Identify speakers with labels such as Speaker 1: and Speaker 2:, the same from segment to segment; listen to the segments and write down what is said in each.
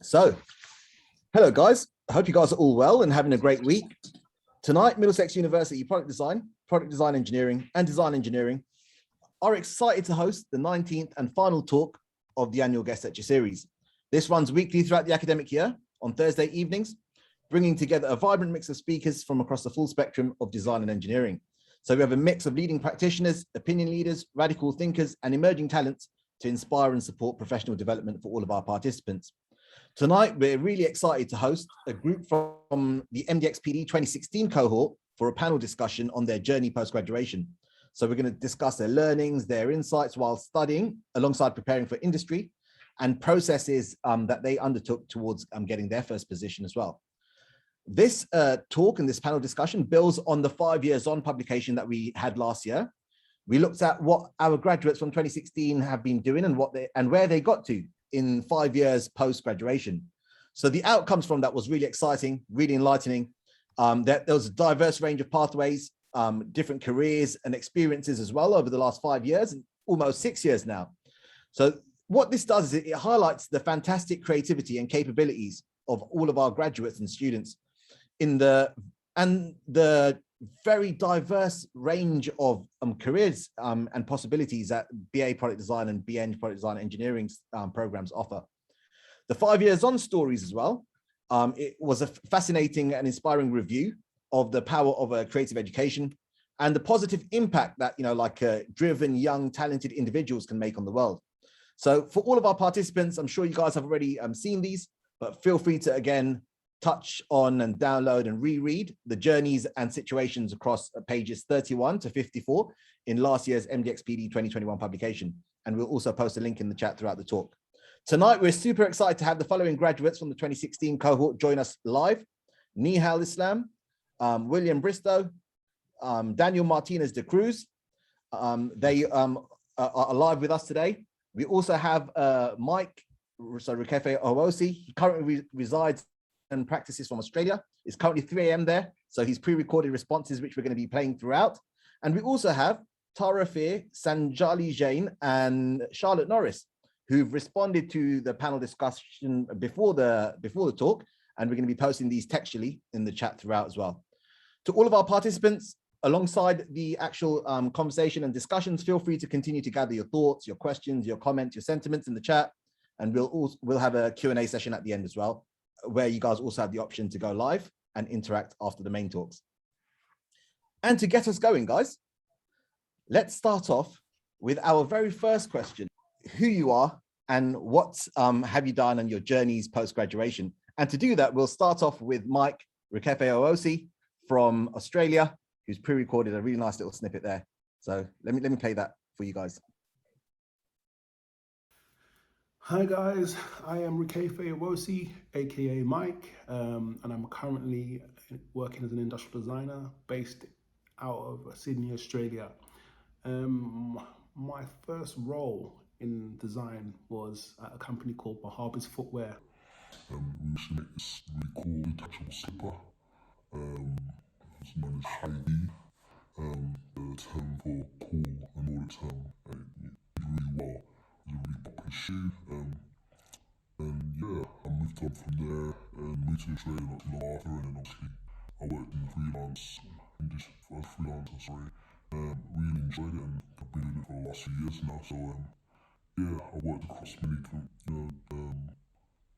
Speaker 1: So, hello guys. I hope you guys are all well and having a great week. Tonight, Middlesex University Product Design Engineering, and Design Engineering are excited to host the 19th and final talk of the annual guest lecture series. This runs weekly throughout the academic year on Thursday evenings, bringing together a vibrant mix of speakers from across the full spectrum of design and engineering. So we have a mix of leading practitioners, opinion leaders, radical thinkers, and emerging talents to inspire and support professional development for all of our participants. Tonight, we're really excited to host a group from the MDXPD 2016 cohort for a panel discussion on their journey post-graduation. So we're going to discuss their learnings, their insights while studying, alongside preparing for industry, and processes that they undertook towards getting their first position as well. This talk and this panel discussion builds on the 5 years on publication that we had last year. We looked at what our graduates from 2016 have been doing and where they got to in 5 years post-graduation. So the outcomes from that was really exciting, really enlightening. There was a diverse range of pathways, different careers and experiences as well over the last 5 years, and almost 6 years now. So what this does is it highlights the fantastic creativity and capabilities of all of our graduates and students and the very diverse range of careers and possibilities that BA Product Design and BN Product Design Engineering programs offer. The 5 years on stories as well. It was a fascinating and inspiring review of the power of a creative education and the positive impact that, driven, young, talented individuals can make on the world. So for all of our participants, I'm sure you guys have already seen these, but feel free to, again, touch on and download and reread the journeys and situations across pages 31 to 54 in last year's MDXPD 2021 publication. And we'll also post a link in the chat throughout the talk. Tonight, we're super excited to have the following graduates from the 2016 cohort join us live: Nihal Islam, William Bristow, Daniel Martinez de Cruz. They are live with us today. We also have Mike, so Rikefe Ohowosi. He currently resides and practices from Australia. It's currently 3 a.m. there, so he's pre-recorded responses, which we're going to be playing throughout. And we also have Tearfund, Sanjali, Jain, and Charlotte Norris, who've responded to the panel discussion before the talk, and we're going to be posting these textually in the chat throughout as well. To all of our participants, alongside the actual conversation and discussions, feel free to continue to gather your thoughts, your questions, your comments, your sentiments in the chat, and we'll have a Q&A session at the end as well, where you guys also have the option to go live and interact after the main talks. And to get us going, guys, let's start off with our very first question: who you are and what have you done on your journeys post-graduation? And to do that, we'll start off with Mike Rikefe Ohowosi from Australia, who's pre-recorded a really nice little snippet there. So let me play that for you guys.
Speaker 2: Hi guys, I am Rikefe Ohowosi, aka Mike, and I'm currently working as an industrial designer based out of Sydney, Australia. My first role in design was at a company called Bahaba's Footwear.
Speaker 3: We used to make this really cool detachable slipper. It's known as high V. The term for cool, an audit term. It did really well. It was a really popular shoe. And yeah, I moved on from there and moved to Australia not too long after, and then obviously I worked in freelance, really enjoyed it, and I've been doing it for the last few years now. So yeah, I worked across many different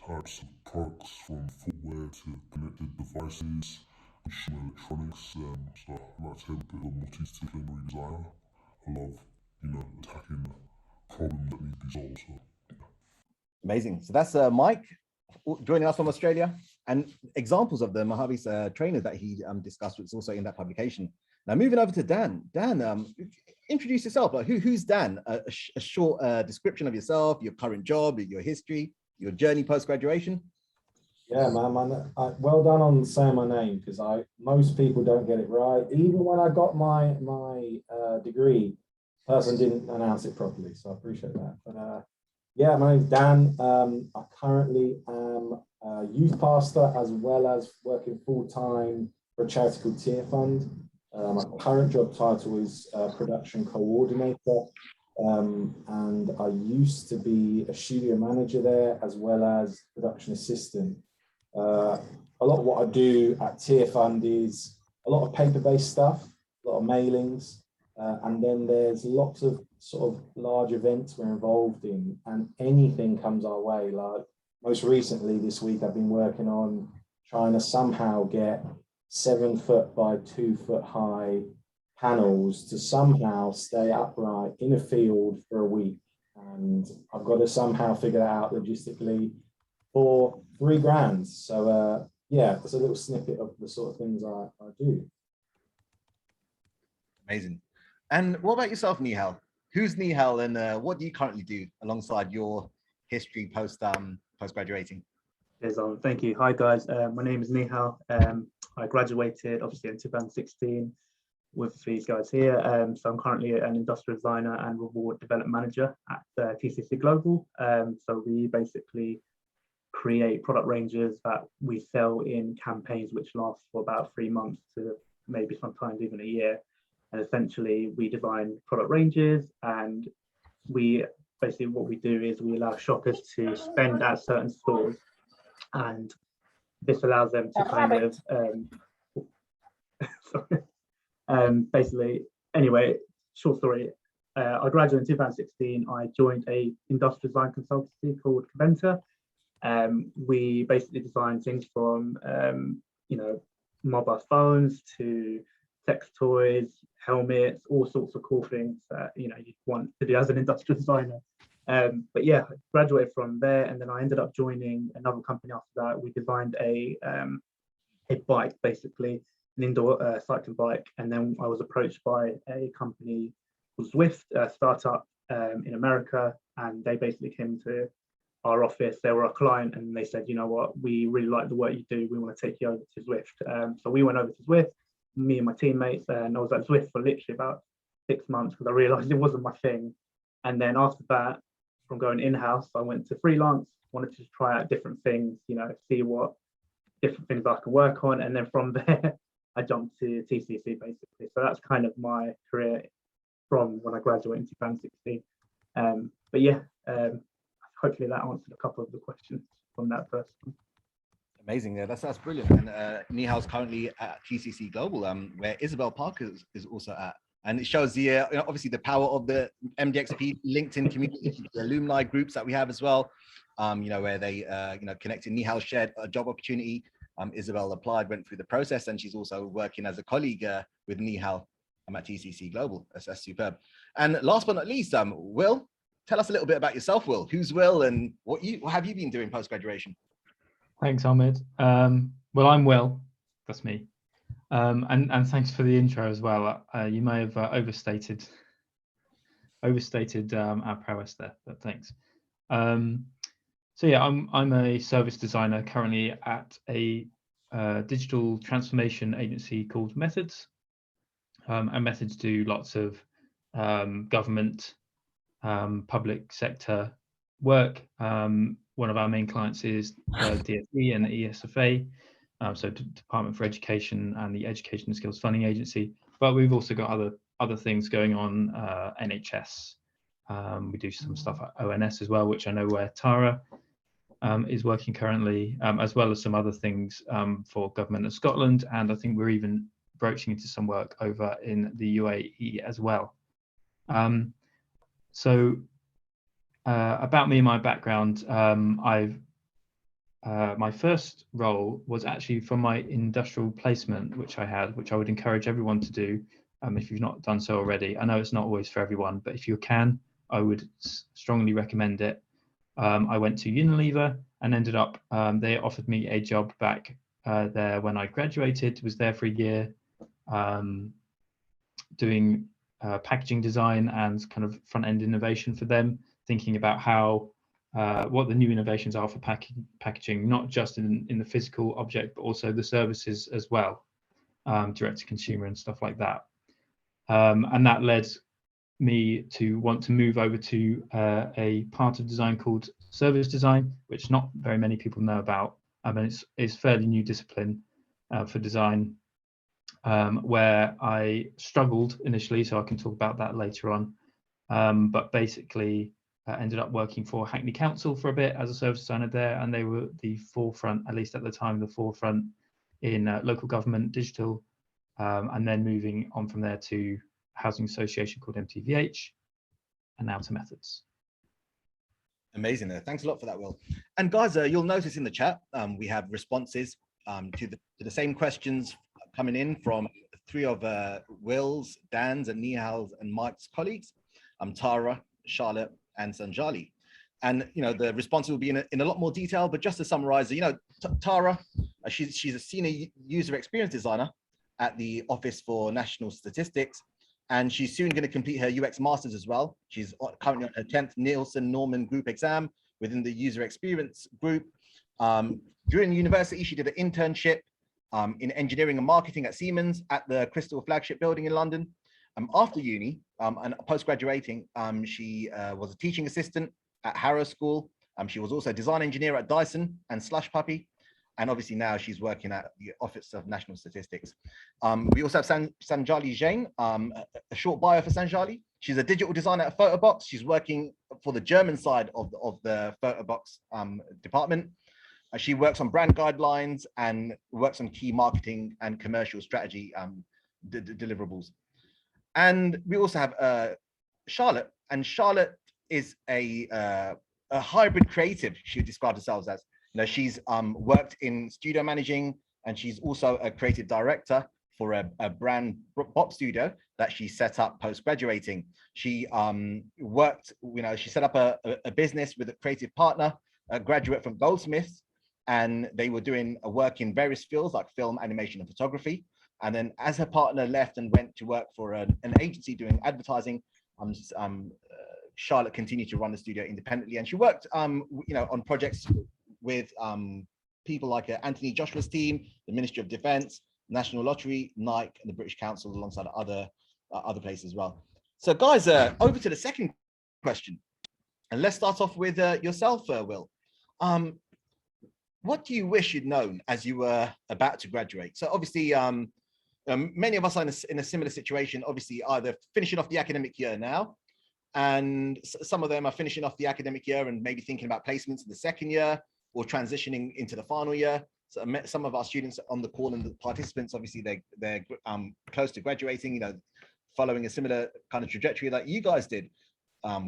Speaker 3: types of products, from footwear to connected devices, consumer electronics. So I like to say I'm a bit of a multidisciplinary designer. I love, attacking problems that need to be solved. So.
Speaker 1: Amazing. So that's Mike joining us from Australia, and examples of the Mojave's trainer that he discussed, which is also in that publication. Now moving over to Dan. Dan, introduce yourself. Like, who's Dan? A short description of yourself, your current job, your history, your journey post-graduation.
Speaker 4: Yeah, man, well done on saying my name, because most people don't get it right. Even when I got my degree, the person didn't announce it properly, so I appreciate that. But yeah, my name's Dan. I currently am a youth pastor as well as working full-time for a charity called Tearfund. My current job title is production coordinator. and I used to be a studio manager there as well as production assistant. A lot of what I do at Tearfund is a lot of paper-based stuff, a lot of mailings, and then there's lots of sort of large events we're involved in, and anything comes our way. Like most recently this week, I've been working on trying to somehow get 7 foot by 2 foot high panels to somehow stay upright in a field for a week. And I've got to somehow figure that out logistically for $3,000. So yeah, it's a little snippet of the sort of things I do.
Speaker 1: Amazing. And what about yourself, Nihal? Who's Nihal, and what do you currently do alongside your history post graduating?
Speaker 5: Yes, thank you. Hi guys, my name is Nihal. I graduated obviously in 2016 with these guys here. So I'm currently an industrial designer and reward development manager at TCC Global. So we basically create product ranges that we sell in campaigns which last for about 3 months to maybe sometimes even a year. And essentially we design product ranges, and we basically what we do is we allow shoppers to spend at certain stores, and this allows them to kind of basically, anyway, short story, I graduated in 2016. I joined a industrial design consultancy called Caventa. We basically design things from you know, mobile phones to sex toys, helmets, all sorts of cool things that you know you want to do as an industrial designer. But yeah, I graduated from there, and then I ended up joining another company after that. We designed a bike, basically an indoor cycling bike, and then I was approached by a company called Zwift, a startup in America, and they basically came to our office. They were a client, and they said, you know what, we really like the work you do. We want to take you over to Zwift. So we went over to Zwift, me and my teammates, and I was at Zwift for literally about 6 months because I realized it wasn't my thing. And then after that, from going in-house, I went to freelance, wanted to try out different things, you know, see what different things I could work on. And then from there, I jumped to TCC basically. So that's kind of my career from when I graduated in 2016. But yeah, hopefully that answered a couple of the questions from that first one.
Speaker 1: Amazing. Yeah, that's brilliant. And Nihal's currently at TCC Global, where Isabel Parker is also at. And it shows the you know, obviously the power of the MDXP LinkedIn community, the alumni groups that we have as well. You know, where they you know, connected. Nihal shared a job opportunity. Isabel applied, went through the process, and she's also working as a colleague with Nihal at TCC Global. That's superb. And last but not least, Will, tell us a little bit about yourself, Will. Who's Will, and what have you been doing post graduation?
Speaker 6: Thanks, Ahmed. Well, I'm Will. That's me. And thanks for the intro as well. You may have overstated our prowess there, but thanks. So yeah, I'm a service designer currently at a digital transformation agency called Methods. And Methods do lots of government, public sector work. One of our main clients is DFE and the ESFA, so Department for Education and the Education and Skills Funding Agency. But we've also got other things going on, NHS. We do some stuff at ONS as well, which I know where Tara is working currently, as well as some other things for Government of Scotland. And I think we're even broaching into some work over in the UAE as well. So about me and my background, my first role was actually from my industrial placement, which I would encourage everyone to do if you've not done so already. I know it's not always for everyone, but if you can, I would strongly recommend it. I went to Unilever and ended up, they offered me a job back there when I graduated, was there for a year, doing packaging design and kind of front-end innovation for them, thinking about how what the new innovations are for packaging, not just in the physical object, but also the services as well, direct to consumer and stuff like that. And that led me to want to move over to a part of design called service design, which not very many people know about. And it's fairly new discipline for design, where I struggled initially, so I can talk about that later on. but basically ended up working for Hackney Council for a bit as a service designer there, and they were the forefront, at least at the time, the forefront in local government digital, and then moving on from there to housing association called MTVH, and now to Methods.
Speaker 1: Amazing there. Thanks a lot for that, Will. And guys, you'll notice in the chat, we have responses to the same questions coming in from three of Will's, Dan's, and Nihal's and Mike's colleagues, Tara, Charlotte, and Sanjali. And the responses will be in a lot more detail, but just to summarize, Tara, she's a senior user experience designer at the Office for National Statistics, and she's soon going to complete her UX Masters as well. She's currently on her 10th Nielsen Norman Group exam within the user experience group. During university, she did an internship in engineering and marketing at Siemens at the Crystal flagship building in London. After uni and post-graduating, she was a teaching assistant at Harrow School. She was also a design engineer at Dyson and Slush Puppy. And obviously now she's working at the Office of National Statistics. We also have Sanjali Jain, a short bio for Sanjali. She's a digital designer at Photobox. She's working for the German side of the Photobox department. She works on brand guidelines and works on key marketing and commercial strategy deliverables. And we also have Charlotte, and Charlotte is a hybrid creative, she described herself as. She's worked in studio managing, and she's also a creative director for a brand pop studio that she set up post-graduating. She worked, she set up a business with a creative partner, a graduate from Goldsmiths, and they were doing work in various fields like film, animation, and photography. And then as her partner left and went to work for an agency doing advertising, Charlotte continued to run the studio independently. And she worked on projects with people like Anthony Joshua's team, the Ministry of Defence, National Lottery, Nike, and the British Council, alongside other places as well. So guys, over to the second question. And let's start off with yourself, Will. What do you wish you'd known as you were about to graduate? So obviously, many of us are in a similar situation, obviously either finishing off the academic year now, and some of them are finishing off the academic year and maybe thinking about placements in the second year, or transitioning into the final year. So some of our students on the call and the participants, obviously they're close to graduating, following a similar kind of trajectory that you guys did,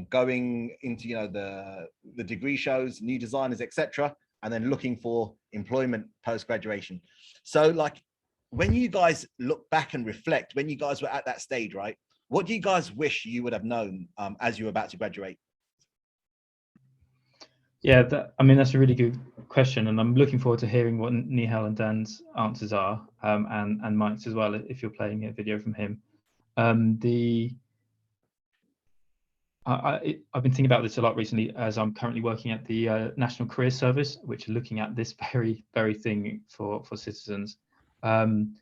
Speaker 1: going into the degree shows, new designers, etc., and then looking for employment post-graduation. So like, when you guys look back and reflect, when you guys were at that stage, right, what do you guys wish you would have known as you were about to graduate?
Speaker 6: Yeah, that's a really good question, and I'm looking forward to hearing what Nihal and Dan's answers are, and Mike's as well, if you're playing a video from him. I've been thinking about this a lot recently, as I'm currently working at the National Career Service, which are looking at this very thing for citizens. And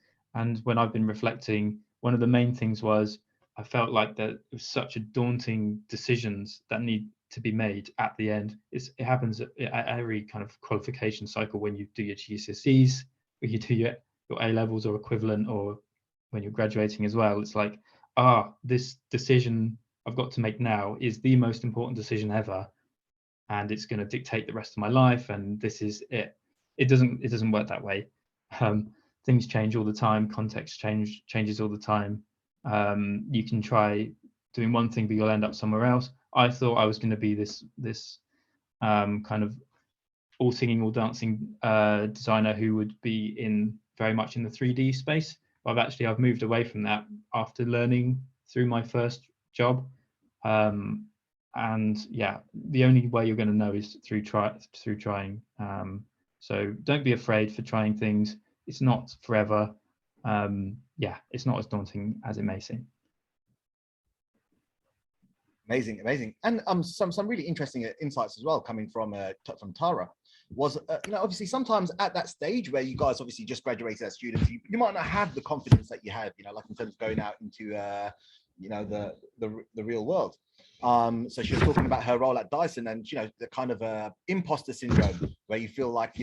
Speaker 6: when I've been reflecting, one of the main things was I felt like that it was such a daunting decisions that need to be made at the end. It happens at every kind of qualification cycle, when you do your GCSEs, when you do your A levels or equivalent, or when you're graduating as well. It's like, this decision I've got to make now is the most important decision ever, and it's going to dictate the rest of my life, and this is it. It doesn't work that way. Things change all the time, context changes all the time. You can try doing one thing, but you'll end up somewhere else. I thought I was going to be this kind of all singing, all dancing designer who would be very much in the 3D space. But I've moved away from that after learning through my first job. And yeah, the only way you're going to know is through trying. So don't be afraid for trying things. It's not forever. It's not as daunting as it may seem.
Speaker 1: Amazing. And some really interesting insights as well coming from Tara. Was obviously sometimes at that stage where you guys obviously just graduated as students, you might not have the confidence that you had, like in terms of going out into the real world. So she was talking about her role at Dyson, and the kind of imposter syndrome where you feel like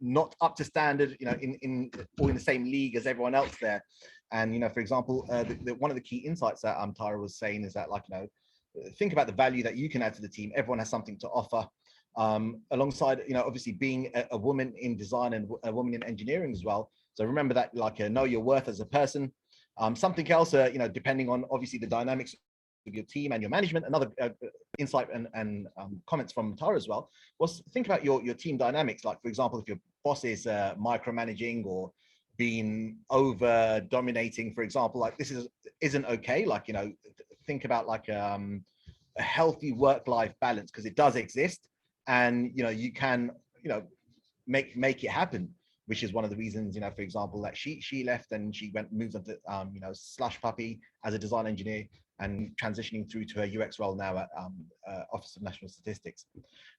Speaker 1: not up to standard, you know, in or in the same league as everyone else there. And, you know, for example, one of the key insights that Tara was saying is that, like, you know, think about the value that you can add to the team. Everyone has something to offer. Alongside, you know, obviously being a woman in design and a woman in engineering as well. So remember that, like, know your worth as a person. Something else, you know, depending on obviously the dynamics of your team and your management. Another insight and comments from Tara as well was think about your team dynamics. Like, for example, if your boss is micromanaging or being over dominating, for example, like this isn't okay. Like, you know, think about like a healthy work-life balance, because it does exist, and you know, you can, you know, make it happen, which is one of the reasons, you know, for example, that she left and she moved on to you know, Slush Puppy as a design engineer and transitioning through to her UX role now at Office of National Statistics.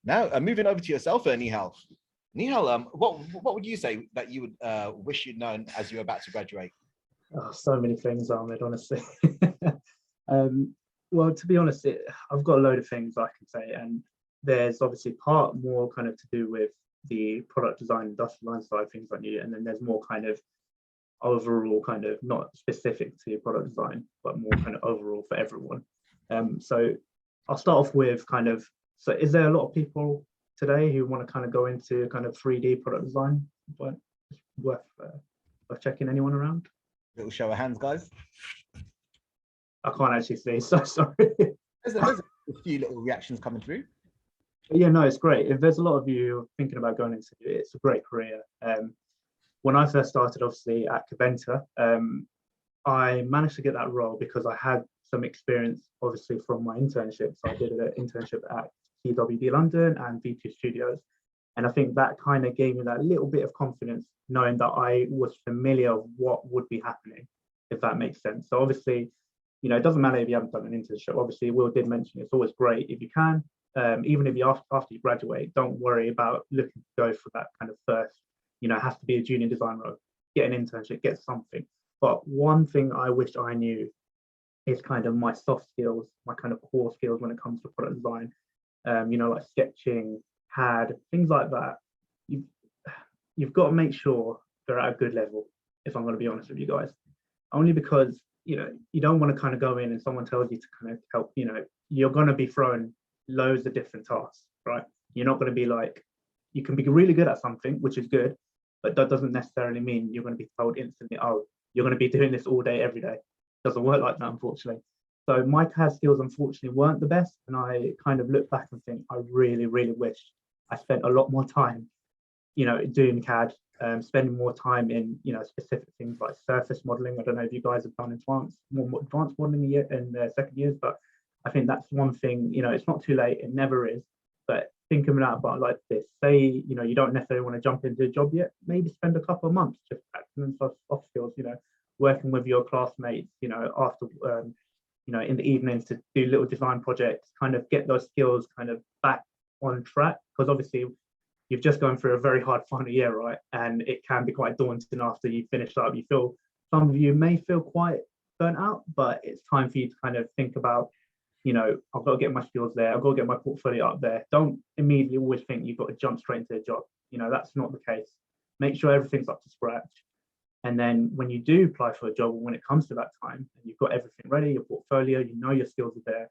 Speaker 1: Now moving over to yourself, Nihal. Nihal, what would you say that you would wish you'd known as you were about to graduate?
Speaker 5: Oh, so many things, Ahmed, honestly. Well, to be honest, I've got a load of things I can say, and there's obviously part more kind of to do with the product design, industrial design side, things I knew, and then there's more kind of overall, kind of not specific to product design, but more kind of overall for everyone. So I'll start off with kind of, so is there a lot of people today who want to kind of go into kind of 3D product design? But it's worth checking. Anyone around?
Speaker 1: Little show of hands, guys.
Speaker 5: I can't actually see, so sorry.
Speaker 1: There's a few little reactions coming through.
Speaker 5: But yeah, no, it's great. If there's a lot of you thinking about going into it, it's a great career. When I first started, obviously at Coventa, I managed to get that role because I had some experience, obviously, from my internships. I did an internship at TWD London and V2 Studios. And I think that kind of gave me that little bit of confidence, knowing that I was familiar with what would be happening, if that makes sense. So obviously, you know, it doesn't matter if you haven't done an internship. Obviously, Will did mention it's always great if you can. Even if you after you graduate, don't worry about looking to go for that kind of first, you know, it has to be a junior design role. Get an internship, get something. But one thing I wish I knew is kind of my soft skills, my kind of core skills when it comes to product design. You know, like sketching, CAD, things like that. You've got to make sure they're at a good level, if I'm going to be honest with you guys. Only because, you know, you don't want to kind of go in and someone tells you to kind of help, you know, you're going to be thrown loads of different tasks, right? You're not going to be like, you can be really good at something, which is good, but that doesn't necessarily mean you're going to be told instantly, oh, you're going to be doing this all day, every day. It doesn't work like that, unfortunately. So my CAD skills, unfortunately, weren't the best. And I kind of look back and think, I really, really wish I spent a lot more time, you know, doing CAD, spending more time in, you know, specific things like surface modeling. I don't know if you guys have done more advanced modeling in the second years, but I think that's one thing, you know, it's not too late, it never is, but thinking about like this, say, you know, you don't necessarily want to jump into a job yet, maybe spend a couple of months just practicing soft skills, you know, working with your classmates, you know, after, you know, in the evenings to do little design projects, kind of get those skills kind of back on track, because obviously you've just gone through a very hard final year, right? And it can be quite daunting after you finish up. You feel, some of you may feel quite burnt out, but it's time for you to kind of think about, you know, I've got to get my skills there. I've got to get my portfolio up there. Don't immediately always think you've got to jump straight into a job. You know, that's not the case. Make sure everything's up to scratch. And then when you do apply for a job, when it comes to that time, and you've got everything ready, your portfolio, you know your skills are there,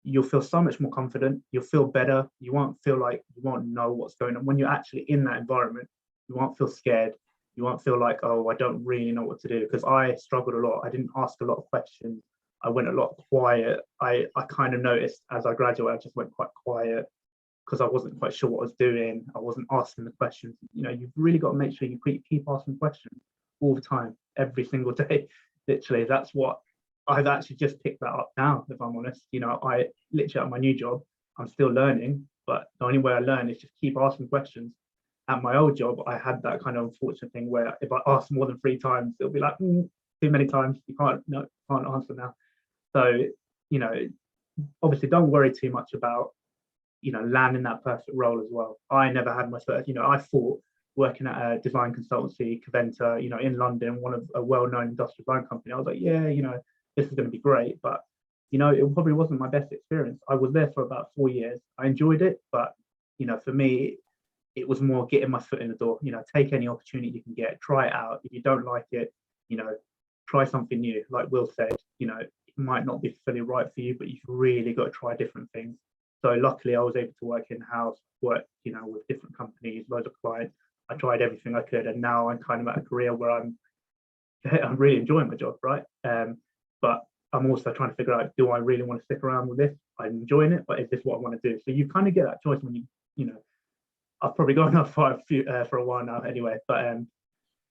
Speaker 5: you'll feel so much more confident. You'll feel better. You won't feel like you won't know what's going on. When you're actually in that environment, you won't feel scared. You won't feel like, oh, I don't really know what to do. Because I struggled a lot. I didn't ask a lot of questions. I went a lot quiet. I kind of noticed as I graduated, I just went quite quiet because I wasn't quite sure what I was doing. I wasn't asking the questions. You know, you've really got to make sure you keep asking questions all the time, every single day. Literally, that's what I've actually just picked that up now, if I'm honest. You know, I literally at my new job, I'm still learning, but the only way I learn is just keep asking questions. At my old job, I had that kind of unfortunate thing where if I ask more than 3 times, it'll be like, too many times, you can't answer now. So, you know, obviously don't worry too much about, you know, landing that perfect role as well. I never had my first, you know, I thought working at a design consultancy, Coventa, you know, in London, one of a well-known industrial design company, I was like, yeah, you know, this is going to be great. But, you know, it probably wasn't my best experience. I was there for about 4 years. I enjoyed it, but, you know, for me, it was more getting my foot in the door. Take any opportunity you can get, try it out. If you don't like it, try something new. Like Will said, it might not be fully right for you, but you've really got to try different things. So luckily I was able to work in-house, work, with different companies, loads of clients. I tried everything I could, and now I'm kind of at a career where I'm really enjoying my job, right? But I'm also trying to figure out, do I really want to stick around with this? I'm enjoying it, but is this what I want to do? So you kind of get that choice when I've probably gone off for a while now anyway, but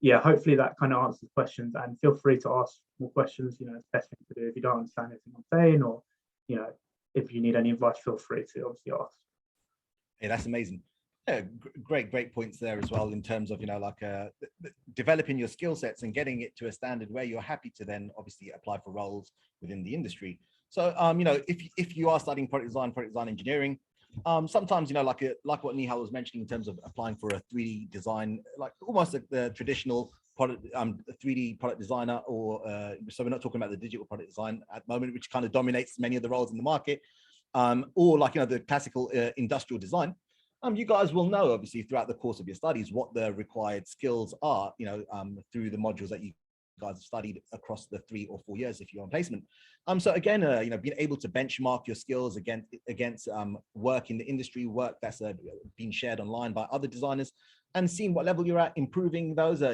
Speaker 5: yeah, hopefully that kind of answers questions, and feel free to ask more questions. It's the best thing to do if you don't understand anything I'm saying, or if you need any advice, feel free to obviously ask.
Speaker 1: Yeah, that's amazing. Yeah, great points there as well, in terms of developing your skill sets and getting it to a standard where you're happy to then obviously apply for roles within the industry. So if you are studying product design engineering, sometimes like what Nihal was mentioning in terms of applying for a 3D design, like almost like the traditional product 3D product designer, or so we're not talking about the digital product design at the moment, which kind of dominates many of the roles in the market, or like the classical industrial design. You guys will know obviously throughout the course of your studies what the required skills are, through the modules that you guys have studied across the 3 or 4 years if you're on placement. So again, being able to benchmark your skills against work in the industry, work that's being shared online by other designers, and seeing what level you're at, improving those,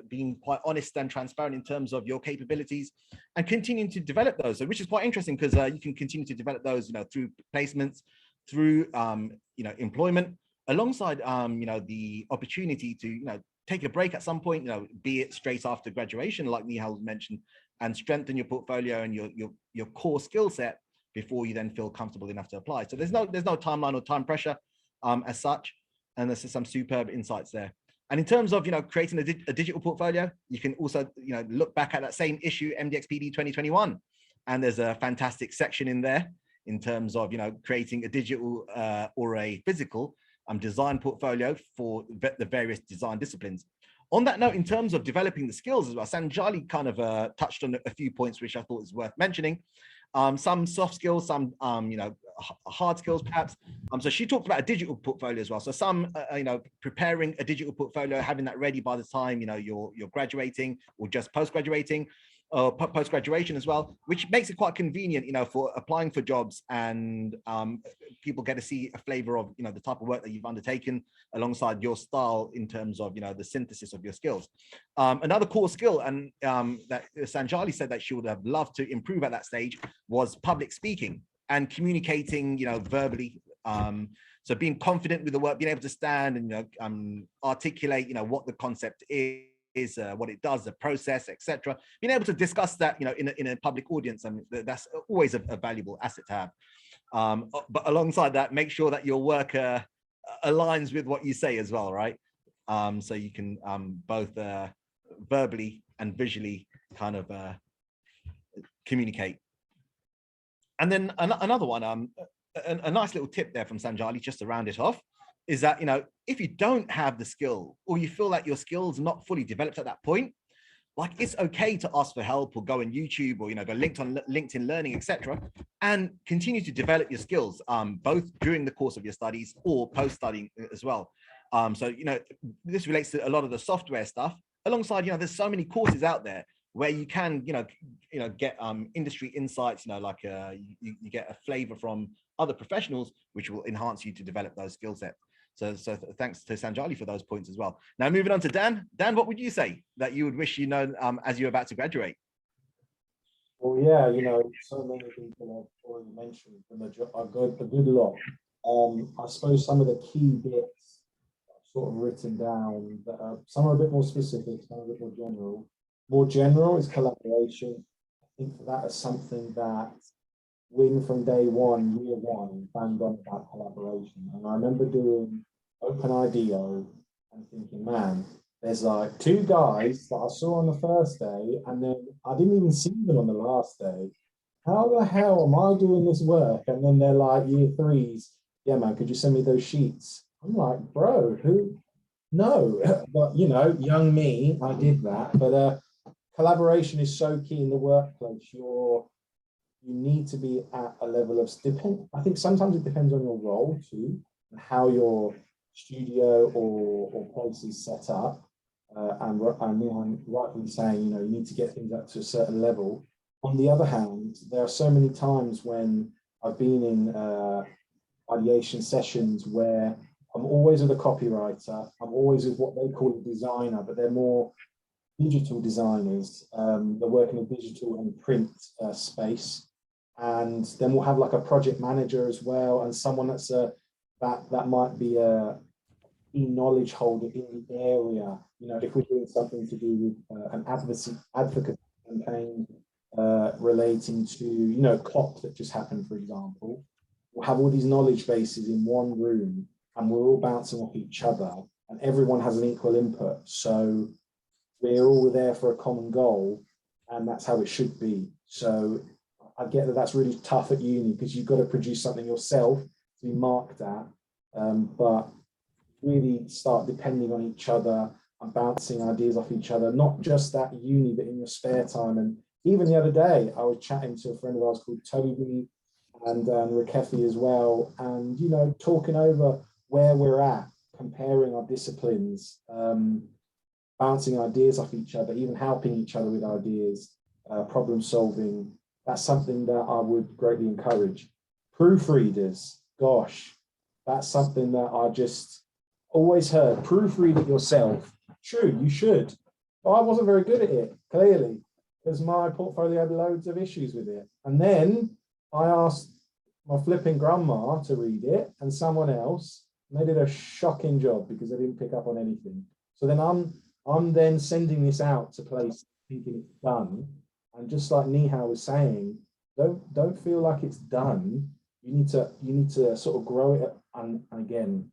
Speaker 1: being quite honest and transparent in terms of your capabilities, and continuing to develop those. So, which is quite interesting, because you can continue to develop those, through placements, through employment, alongside the opportunity to take a break at some point, be it straight after graduation, like Nihal mentioned, and strengthen your portfolio and your core skill set before you then feel comfortable enough to apply. So there's no timeline or time pressure as such, and there's some superb insights there. And in terms of creating a digital portfolio, you can also look back at that same issue, MDXPD 2021, and there's a fantastic section in there in terms of creating a digital or a physical design portfolio for the various design disciplines. On that note, in terms of developing the skills as well, Sanjali kind of touched on a few points which I thought was worth mentioning. Some soft skills, some hard skills perhaps. So she talked about a digital portfolio as well. So some preparing a digital portfolio, having that ready by the time you're graduating or just post-graduating, post-graduation as well, which makes it quite convenient for applying for jobs, and people get to see a flavor of the type of work that you've undertaken alongside your style in terms of the synthesis of your skills. Another core skill, and that Sanjali said that she would have loved to improve at that stage, was public speaking and communicating verbally. So being confident with the work, being able to stand and articulate what the concept is, what it does, the process, etc. Being able to discuss that in a public audience, and that's always a valuable asset to have. But alongside that, make sure that your work aligns with what you say as well, right? So you can both verbally and visually kind of communicate. And then another one, a nice little tip there from Sanjali, just to round it off, is that if you don't have the skill, or you feel like your skills are not fully developed at that point, like it's okay to ask for help, or go on YouTube, or go LinkedIn Learning, etc., and continue to develop your skills, both during the course of your studies or post-studying as well. So this relates to a lot of the software stuff. Alongside, there's so many courses out there where you can get industry insights, like you get a flavor from other professionals, which will enhance you to develop those skill sets. So thanks to Sanjali for those points as well. Now moving on to Dan. Dan, what would you say that you would wish as you're about to graduate?
Speaker 4: Well, yeah, so many people have already mentioned I've got a good lot. I suppose some of the key bits I've sort of written down, that some are a bit more specific, some are a bit more general. More general is collaboration. I think that is something that Win from day one, year one, banged on about collaboration. And I remember doing OpenIDEO and thinking, man, there's like 2 guys that I saw on the first day, and then I didn't even see them on the last day. How the hell am I doing this work? And then they're like year 3s. Yeah, man, could you send me those sheets? I'm like, bro, who? No, but young me, I did that. But collaboration is so key in the workplace. You need to be at a level of I think sometimes it depends on your role too, and how you're studio or places set up, and Nihal rightly saying, you know, you need to get things up to a certain level. On the other hand, there are so many times when I've been in ideation sessions where I'm always with a copywriter, I'm always with what they call a designer, but they're more digital designers. They're working in digital and print space. And then we'll have like a project manager as well, and someone that's that might be a knowledge holder in the area. You know, if we're doing something to do with an advocacy campaign relating to, you know, COP that just happened, for example, we'll have all these knowledge bases in one room, and we're all bouncing off each other, and everyone has an equal input. So we're all there for a common goal, and that's how it should be. So I get that that's really tough at uni because you've got to produce something yourself to be marked at, but really start depending on each other and bouncing ideas off each other, not just at uni, but in your spare time. And even the other day, I was chatting to a friend of ours called Toby and Rikefe as well, and, you know, talking over where we're at, comparing our disciplines, bouncing ideas off each other, even helping each other with ideas, problem solving. That's something that I would greatly encourage. Proofreaders, gosh, that's something that I just always heard. Proofread it yourself. True, you should. But I wasn't very good at it, clearly, because my portfolio had loads of issues with it. And then I asked my flipping grandma to read it and someone else, and they did a shocking job because they didn't pick up on anything. So then I'm then sending this out to places thinking it's done. And just like Nihal was saying, don't feel like it's done. You need to sort of grow it. And again,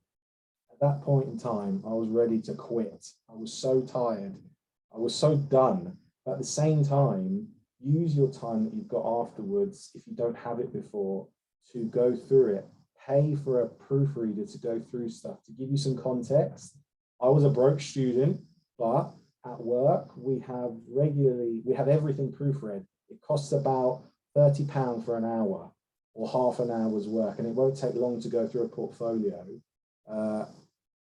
Speaker 4: at that point in time, I was ready to quit. I was so tired. I was so done. But at the same time, use your time that you've got afterwards, if you don't have it before, to go through it. Pay for a proofreader to go through stuff. To give you some context, I was a broke student, but at work, we have everything proofread. It costs about £30 for an hour or half an hour's work, and it won't take long to go through a portfolio.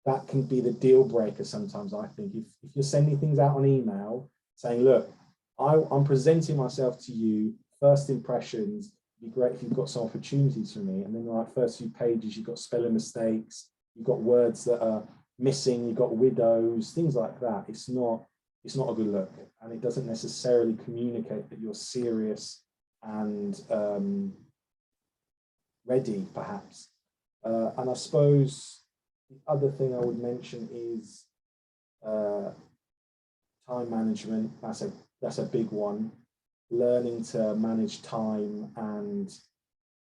Speaker 4: That can be the deal breaker sometimes, I think. If you're sending things out on email saying, look, I'm presenting myself to you, first impressions, it'd be great if you've got some opportunities for me. And then like first few pages, you've got spelling mistakes, you've got words that are missing, you've got widows, things like that. It's not a good look, and it doesn't necessarily communicate that you're serious and ready, perhaps. And I suppose the other thing I would mention is time management. That's a big one. Learning to manage time and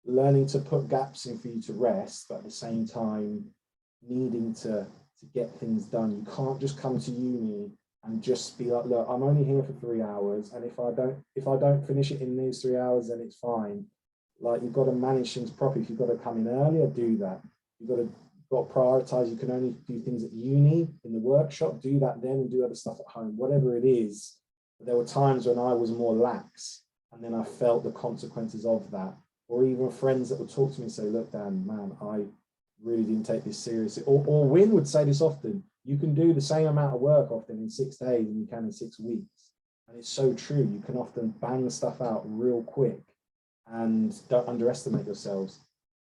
Speaker 4: learning to put gaps in for you to rest, but at the same time needing to get things done. You can't just come to uni and just be like, look, I'm only here for 3 hours, and if I don't finish it in these 3 hours, then it's fine. Like, you've got to manage things properly. If you've got to come in earlier, do that. You've got to prioritize. You can only do things at uni, in the workshop, do that then, and do other stuff at home, whatever it is. But there were times when I was more lax, and then I felt the consequences of that. Or even friends that would talk to me and say, look, Dan, man, I really didn't take this seriously. Or Win would say this often, you can do the same amount of work often in 6 days than you can in 6 weeks. And it's so true. You can often bang stuff out real quick, and don't underestimate yourselves.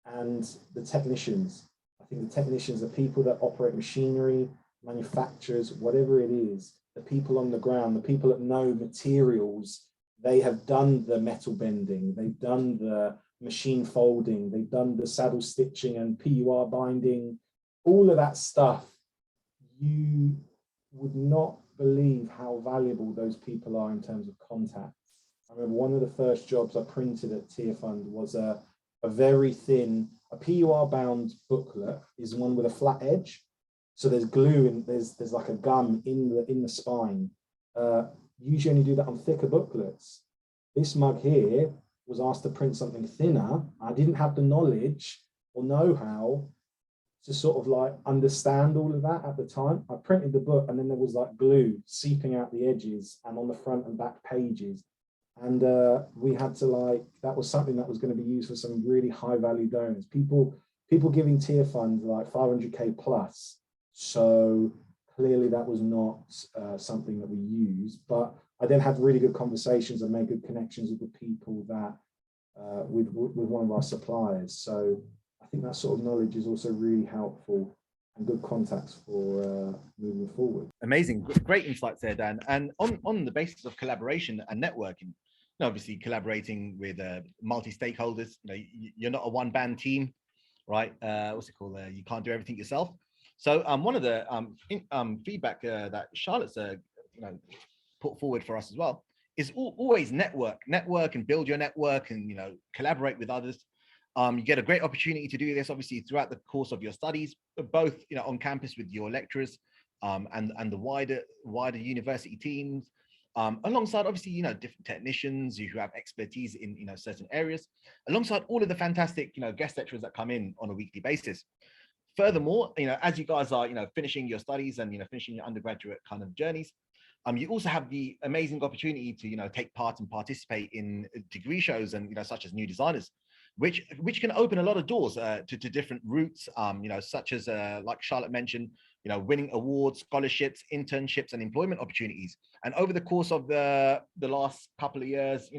Speaker 4: And the technicians, I think the technicians are people that operate machinery, manufacturers, whatever it is, the people on the ground, the people that know materials. They have done the metal bending, they've done the machine folding, they've done the saddle stitching and PUR binding, all of that stuff. You would not believe how valuable those people are in terms of contacts. I remember one of the first jobs I printed at Tearfund was a very thin, a PUR bound booklet is one with a flat edge. So there's glue and there's like a gum in the spine. Usually only do that on thicker booklets. This mug here was asked to print something thinner. I didn't have the knowledge or know-how to sort of like understand all of that at the time. I printed the book, and then there was like glue seeping out the edges and on the front and back pages. And we had to, like, that was something that was going to be used for some really high value donors. People people giving Tearfund like 500k plus. So clearly that was not something that we used, but I then had really good conversations and made good connections with the people that with one of our suppliers. So I think that sort of knowledge is also really helpful and good contacts for moving forward.
Speaker 1: Amazing, great insights there, Dan. And on the basis of collaboration and networking, obviously collaborating with multi-stakeholders, you're not a one-band team, right? What's it called? You can't do everything yourself. So one of the feedback that Charlotte's put forward for us as well is always network and build your network and collaborate with others. You get a great opportunity to do this obviously throughout the course of your studies, both on campus with your lecturers and the wider university teams, alongside obviously different technicians who have expertise in certain areas, alongside all of the fantastic guest lecturers that come in on a weekly basis. Furthermore, as you guys are finishing your studies and finishing your undergraduate kind of journeys, you also have the amazing opportunity to take part and participate in degree shows and such as New Designers, which can open a lot of doors to different routes, such as like Charlotte mentioned, winning awards, scholarships, internships, and employment opportunities. And over the course of the last couple of years,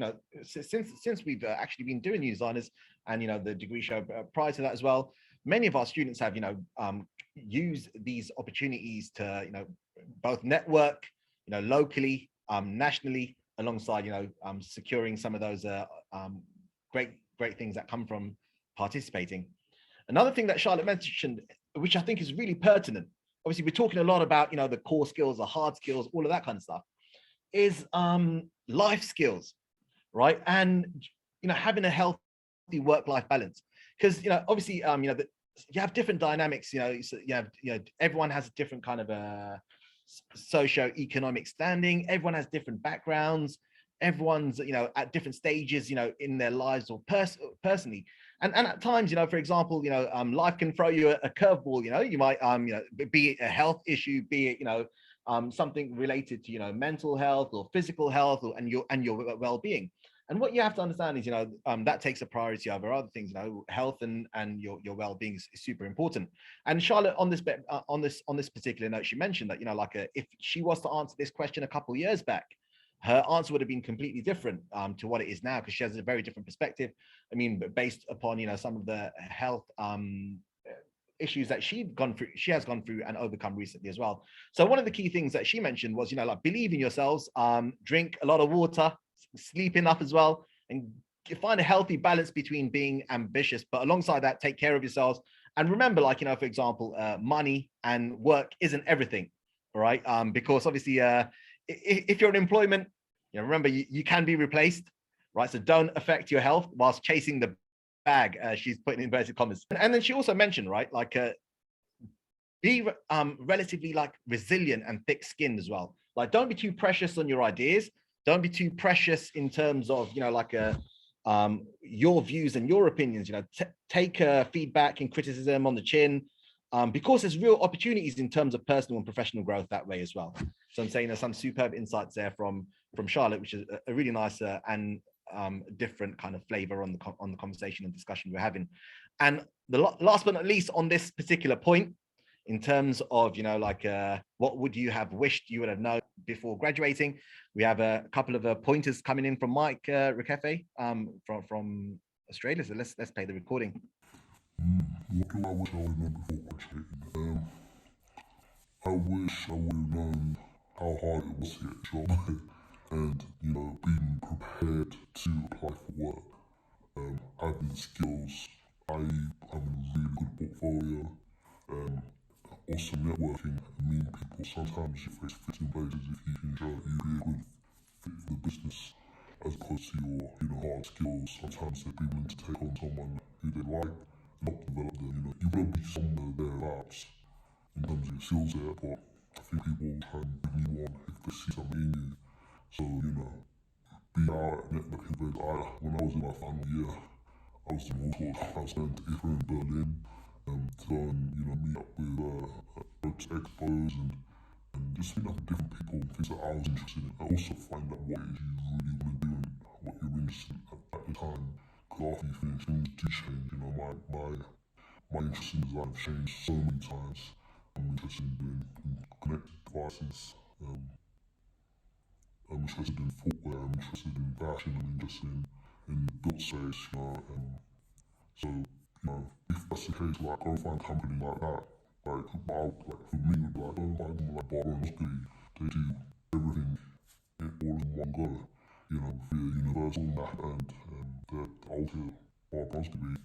Speaker 1: since we've actually been doing New Designers and the degree show prior to that as well, many of our students have used these opportunities to both network locally, nationally, alongside securing some of those great things that come from participating. Another thing that Charlotte mentioned, which I think is really pertinent, obviously we're talking a lot about the core skills, the hard skills, all of that kind of stuff, is life skills, right? And having a healthy work-life balance, because obviously you have different dynamics. So you have everyone has a different kind of a socio-economic standing. Everyone has different backgrounds. Everyone's at different stages in their lives or personally, and at times for example life can throw you a curveball. You might be it a health issue, be it something related to mental health or physical health and your well-being. And what you have to understand is that takes a priority over other things. Health and your well-being is super important. And Charlotte, on this particular note, she mentioned that if she was to answer this question a couple of years back, her answer would have been completely different to what it is now, because she has a very different perspective. I mean, based upon some of the health issues that she has gone through and overcome recently as well. So one of the key things that she mentioned was believe in yourselves, drink a lot of water, sleep enough as well, and find a healthy balance between being ambitious, but alongside that, take care of yourselves. And remember, for example, money and work isn't everything, right? Because obviously, if you're in employment, remember you can be replaced, right? So don't affect your health whilst chasing the bag. She's putting in inverted commas. And then she also mentioned, right, be relatively resilient and thick-skinned as well. Don't be too precious on your ideas. Don't be too precious in terms of your views and your opinions. Take feedback and criticism on the chin, because there's real opportunities in terms of personal and professional growth that way as well. So I'm saying there's some superb insights there from Charlotte, which is a really nice and different kind of flavor on the conversation and discussion we're having. And the last but not least on this particular point, in terms of what would you have wished you would have known before graduating, we have a couple of pointers coming in from Mike Rikefe from Australia. So let's play the recording.
Speaker 3: What do I wish I would have known before graduating? I wish I would have known how hard it was to get a job and being prepared to apply for work. Having skills, I have a really good portfolio. Also networking and meeting people. Sometimes you face fitting places if you can show you'd be a good fit for the business as opposed to your hard skills. Sometimes they'd be willing to take on someone who they like and help develop them. You've got to be somewhere thereabouts in terms of your skill set, but I think people will try and bring you on if they see something in you. So, be out at networking events. When I was in my final year, I was in all sorts. I was going to Israel and Berlin to go and meet up with expos and just meet up with different people and things that I was interested in. I also find out what it is you really want to do and what you're interested in at the time. Because after you finish, things do change. My my interest in design have changed so many times. I'm interested in doing connected devices. I'm interested in footwear. I'm interested in fashion. I'm interested in built space. So if that's the case, like go find a company like that. Like, for me, would be like go find them like Barbaros. They do everything all in one go. Via Universal and the Alta Barbaros to be.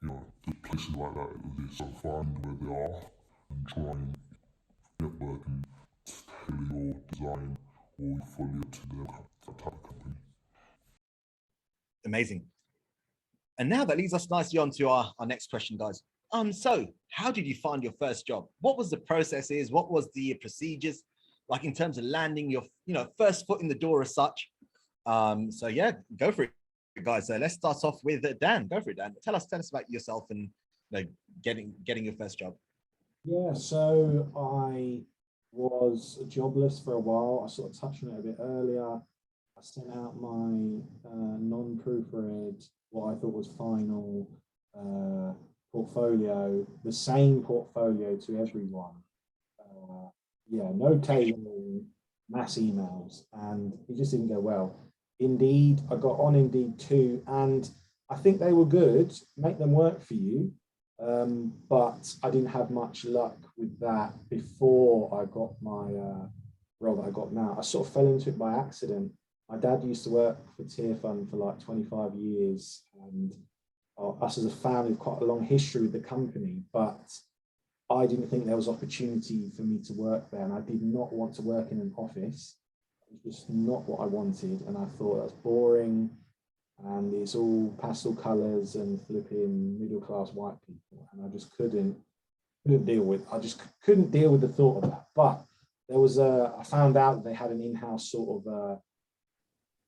Speaker 3: The places like that exist. So find where they are and try and network and tailor your design or fully up to that type of company.
Speaker 1: Amazing. And now that leads us nicely on to our next question, guys. So how did you find your first job? What was the processes? What was the procedures like in terms of landing your, first foot in the door as such? So yeah, go for it, guys. So let's start off with Dan. Go for it, Dan. Tell us about yourself and getting your first job.
Speaker 4: Yeah, so I was jobless for a while. I sort of touched on it a bit earlier. I sent out my non-proofread, what I thought was final portfolio, the same portfolio to everyone. No tailoring, mass emails, and it just didn't go well. Indeed, I got on Indeed too, and I think they were good, make them work for you. But I didn't have much luck with that before I got my role that I got now. I sort of fell into it by accident. My dad used to work for Tearfund for like 25 years, and us as a family have quite a long history with the company, but I didn't think there was opportunity for me to work there, and I did not want to work in an office. It was just not what I wanted, and I thought that was boring, and it's all pastel colors and flipping middle-class white people, and I just couldn't deal with. I just couldn't deal with the thought of that. But there was I found out that they had an in-house sort of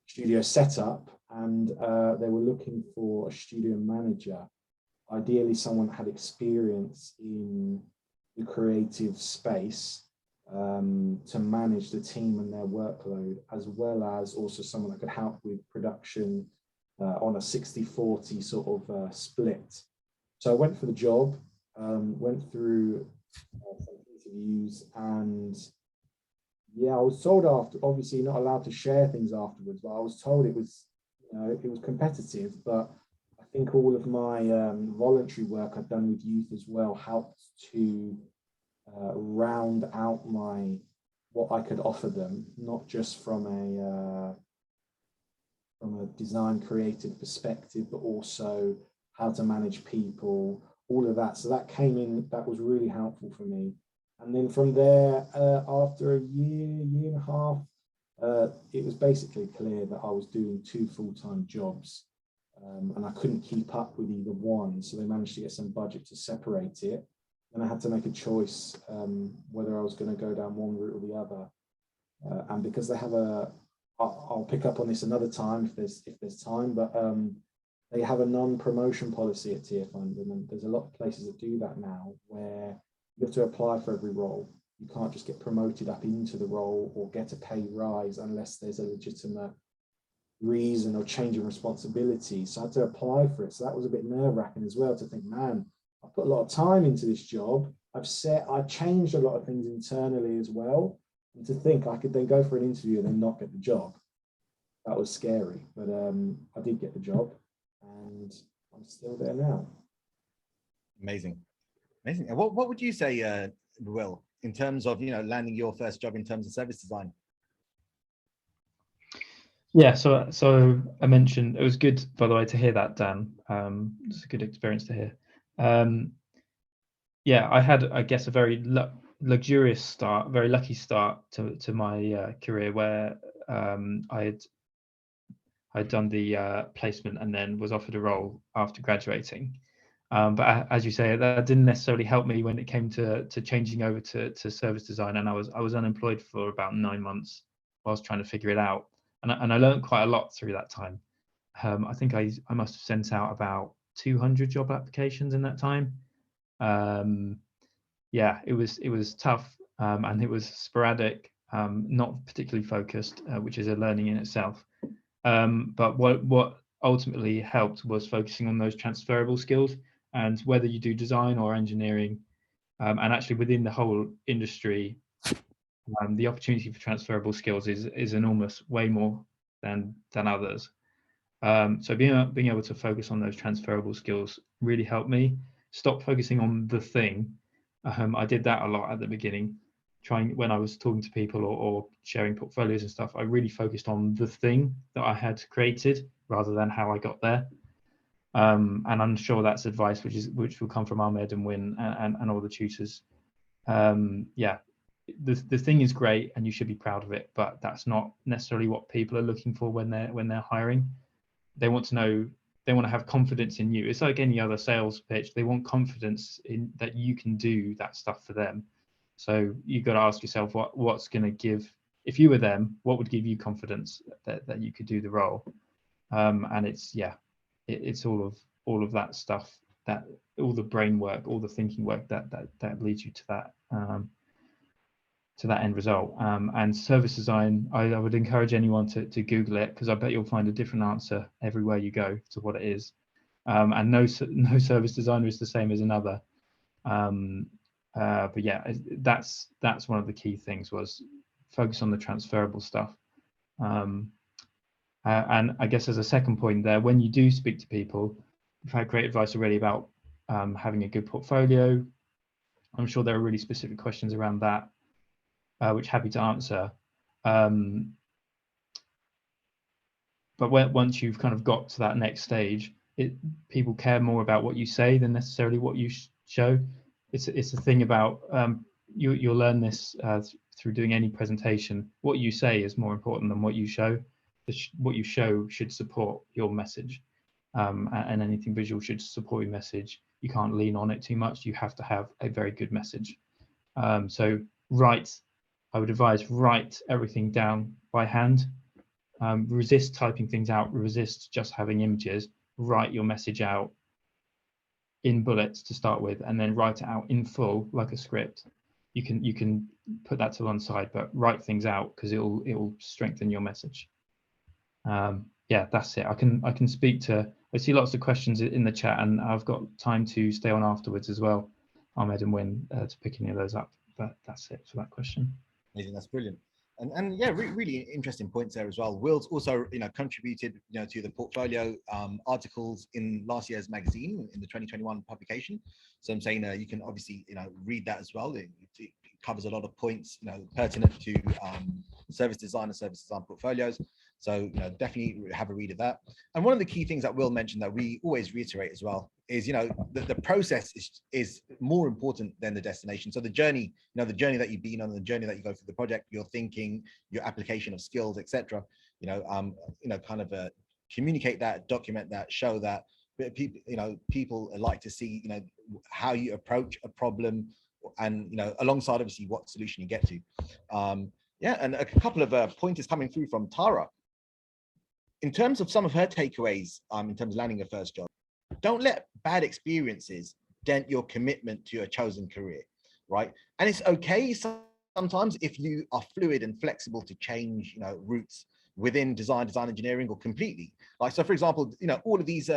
Speaker 4: studio setup, and they were looking for a studio manager, ideally someone that had experience in the creative space to manage the team and their workload, as well as also someone that could help with production on a 60-40 sort of split. So I went for the job, went through some interviews, and yeah, I was told after, obviously not allowed to share things afterwards, but I was told it was, it was competitive, but I think all of my voluntary work I've done with youth as well helped to round out what I could offer them, not just from a design creative perspective, but also how to manage people, all of that. So that came in, that was really helpful for me. And then from there, after a year and a half, it was basically clear that I was doing 2 full-time jobs, and I couldn't keep up with either one. So they managed to get some budget to separate it. And I had to make a choice whether I was going to go down one route or the other. And because they have I'll pick up on this another time if there's time, but they have a non-promotion policy at Tearfund, and there's a lot of places that do that now, where you have to apply for every role. You can't just get promoted up into the role or get a pay rise unless there's a legitimate reason or change in responsibility. So I had to apply for it. So that was a bit nerve-wracking as well, to think, man, I put a lot of time into this job. I changed a lot of things internally as well. And to think I could then go for an interview and then not get the job, that was scary. But I did get the job, and I'm still there now.
Speaker 1: Amazing. And what would you say, Will, in terms of landing your first job in terms of service design?
Speaker 6: Yeah, so I mentioned, it was good, by the way, to hear that, Dan. It's a good experience to hear. Yeah, I had, I guess, a very luxurious start, very lucky start to my career, where I had done the placement and then was offered a role after graduating. But as you say, that didn't necessarily help me when it came to changing over to service design, and I was unemployed for about 9 months whilst trying to figure it out, and I learned quite a lot through that time. I think I must have sent out about 200 job applications in that time. Yeah, it was tough, and it was sporadic, not particularly focused, which is a learning in itself. But what ultimately helped was focusing on those transferable skills And whether you do design or engineering, and actually within the whole industry, the opportunity for transferable skills is enormous, way more than others. So being able to focus on those transferable skills really helped me stop focusing on the thing. I did that a lot at the beginning, when I was talking to people or sharing portfolios and stuff. I really focused on the thing that I had created rather than how I got there. And I'm sure that's advice which will come from Ahmed and Win and all the tutors. Yeah, the thing is great and you should be proud of it, but that's not necessarily what people are looking for when they're hiring. They want to have confidence in you. It's like any other sales pitch. They want confidence in that you can do that stuff for them. So you've got to ask yourself what's going to give, if you were them, what would give you confidence that you could do the role? And it's all of that stuff, that all the brain work, all the thinking work that leads you to that end result. And service design, I would encourage anyone to Google it, because I bet you'll find a different answer everywhere you go to what it is. And no service designer is the same as another. But yeah, that's one of the key things, was focus on the transferable stuff. And I guess as a second point there, when you do speak to people, we've had great advice already about having a good portfolio. I'm sure there are really specific questions around that, which happy to answer. But once you've kind of got to that next stage, people care more about what you say than necessarily what you show. It's a thing about, you'll learn this through doing any presentation. What you say is more important than what you show. What you show should support your message, and anything visual should support your message. You can't lean on it too much. You have to have a very good message. So I would advise write everything down by hand. Resist typing things out, resist just having images. Write your message out in bullets to start with, and then write it out in full like a script. You can put that to one side, but write things out, because it'll strengthen your message. Yeah, that's it. I can speak to, I see lots of questions in the chat, and I've got time to stay on afterwards as well, Ahmed and Win, to pick any of those up. But that's it for that question.
Speaker 1: Amazing, that's brilliant. And yeah, really interesting points there as well. Will's also, contributed, to the portfolio articles in last year's magazine, in the 2021 publication. So I'm saying you can obviously, read that as well. It covers a lot of points, pertinent to service design portfolios. So, definitely have a read of that. And one of the key things that Will mentioned that we always reiterate as well is, the process is more important than the destination. So the journey, the journey that you've been on, the journey that you go through the project, your thinking, your application of skills, etc. Communicate that, document that, show that. People like to see, how you approach a problem, and alongside obviously what solution you get to. Yeah, and a couple of pointers coming through from Tara. In terms of some of her takeaways, in terms of landing a first job, don't let bad experiences dent your commitment to your chosen career, right? And it's okay sometimes if you are fluid and flexible to change, routes within design engineering, or completely. Like, so for example, all of these,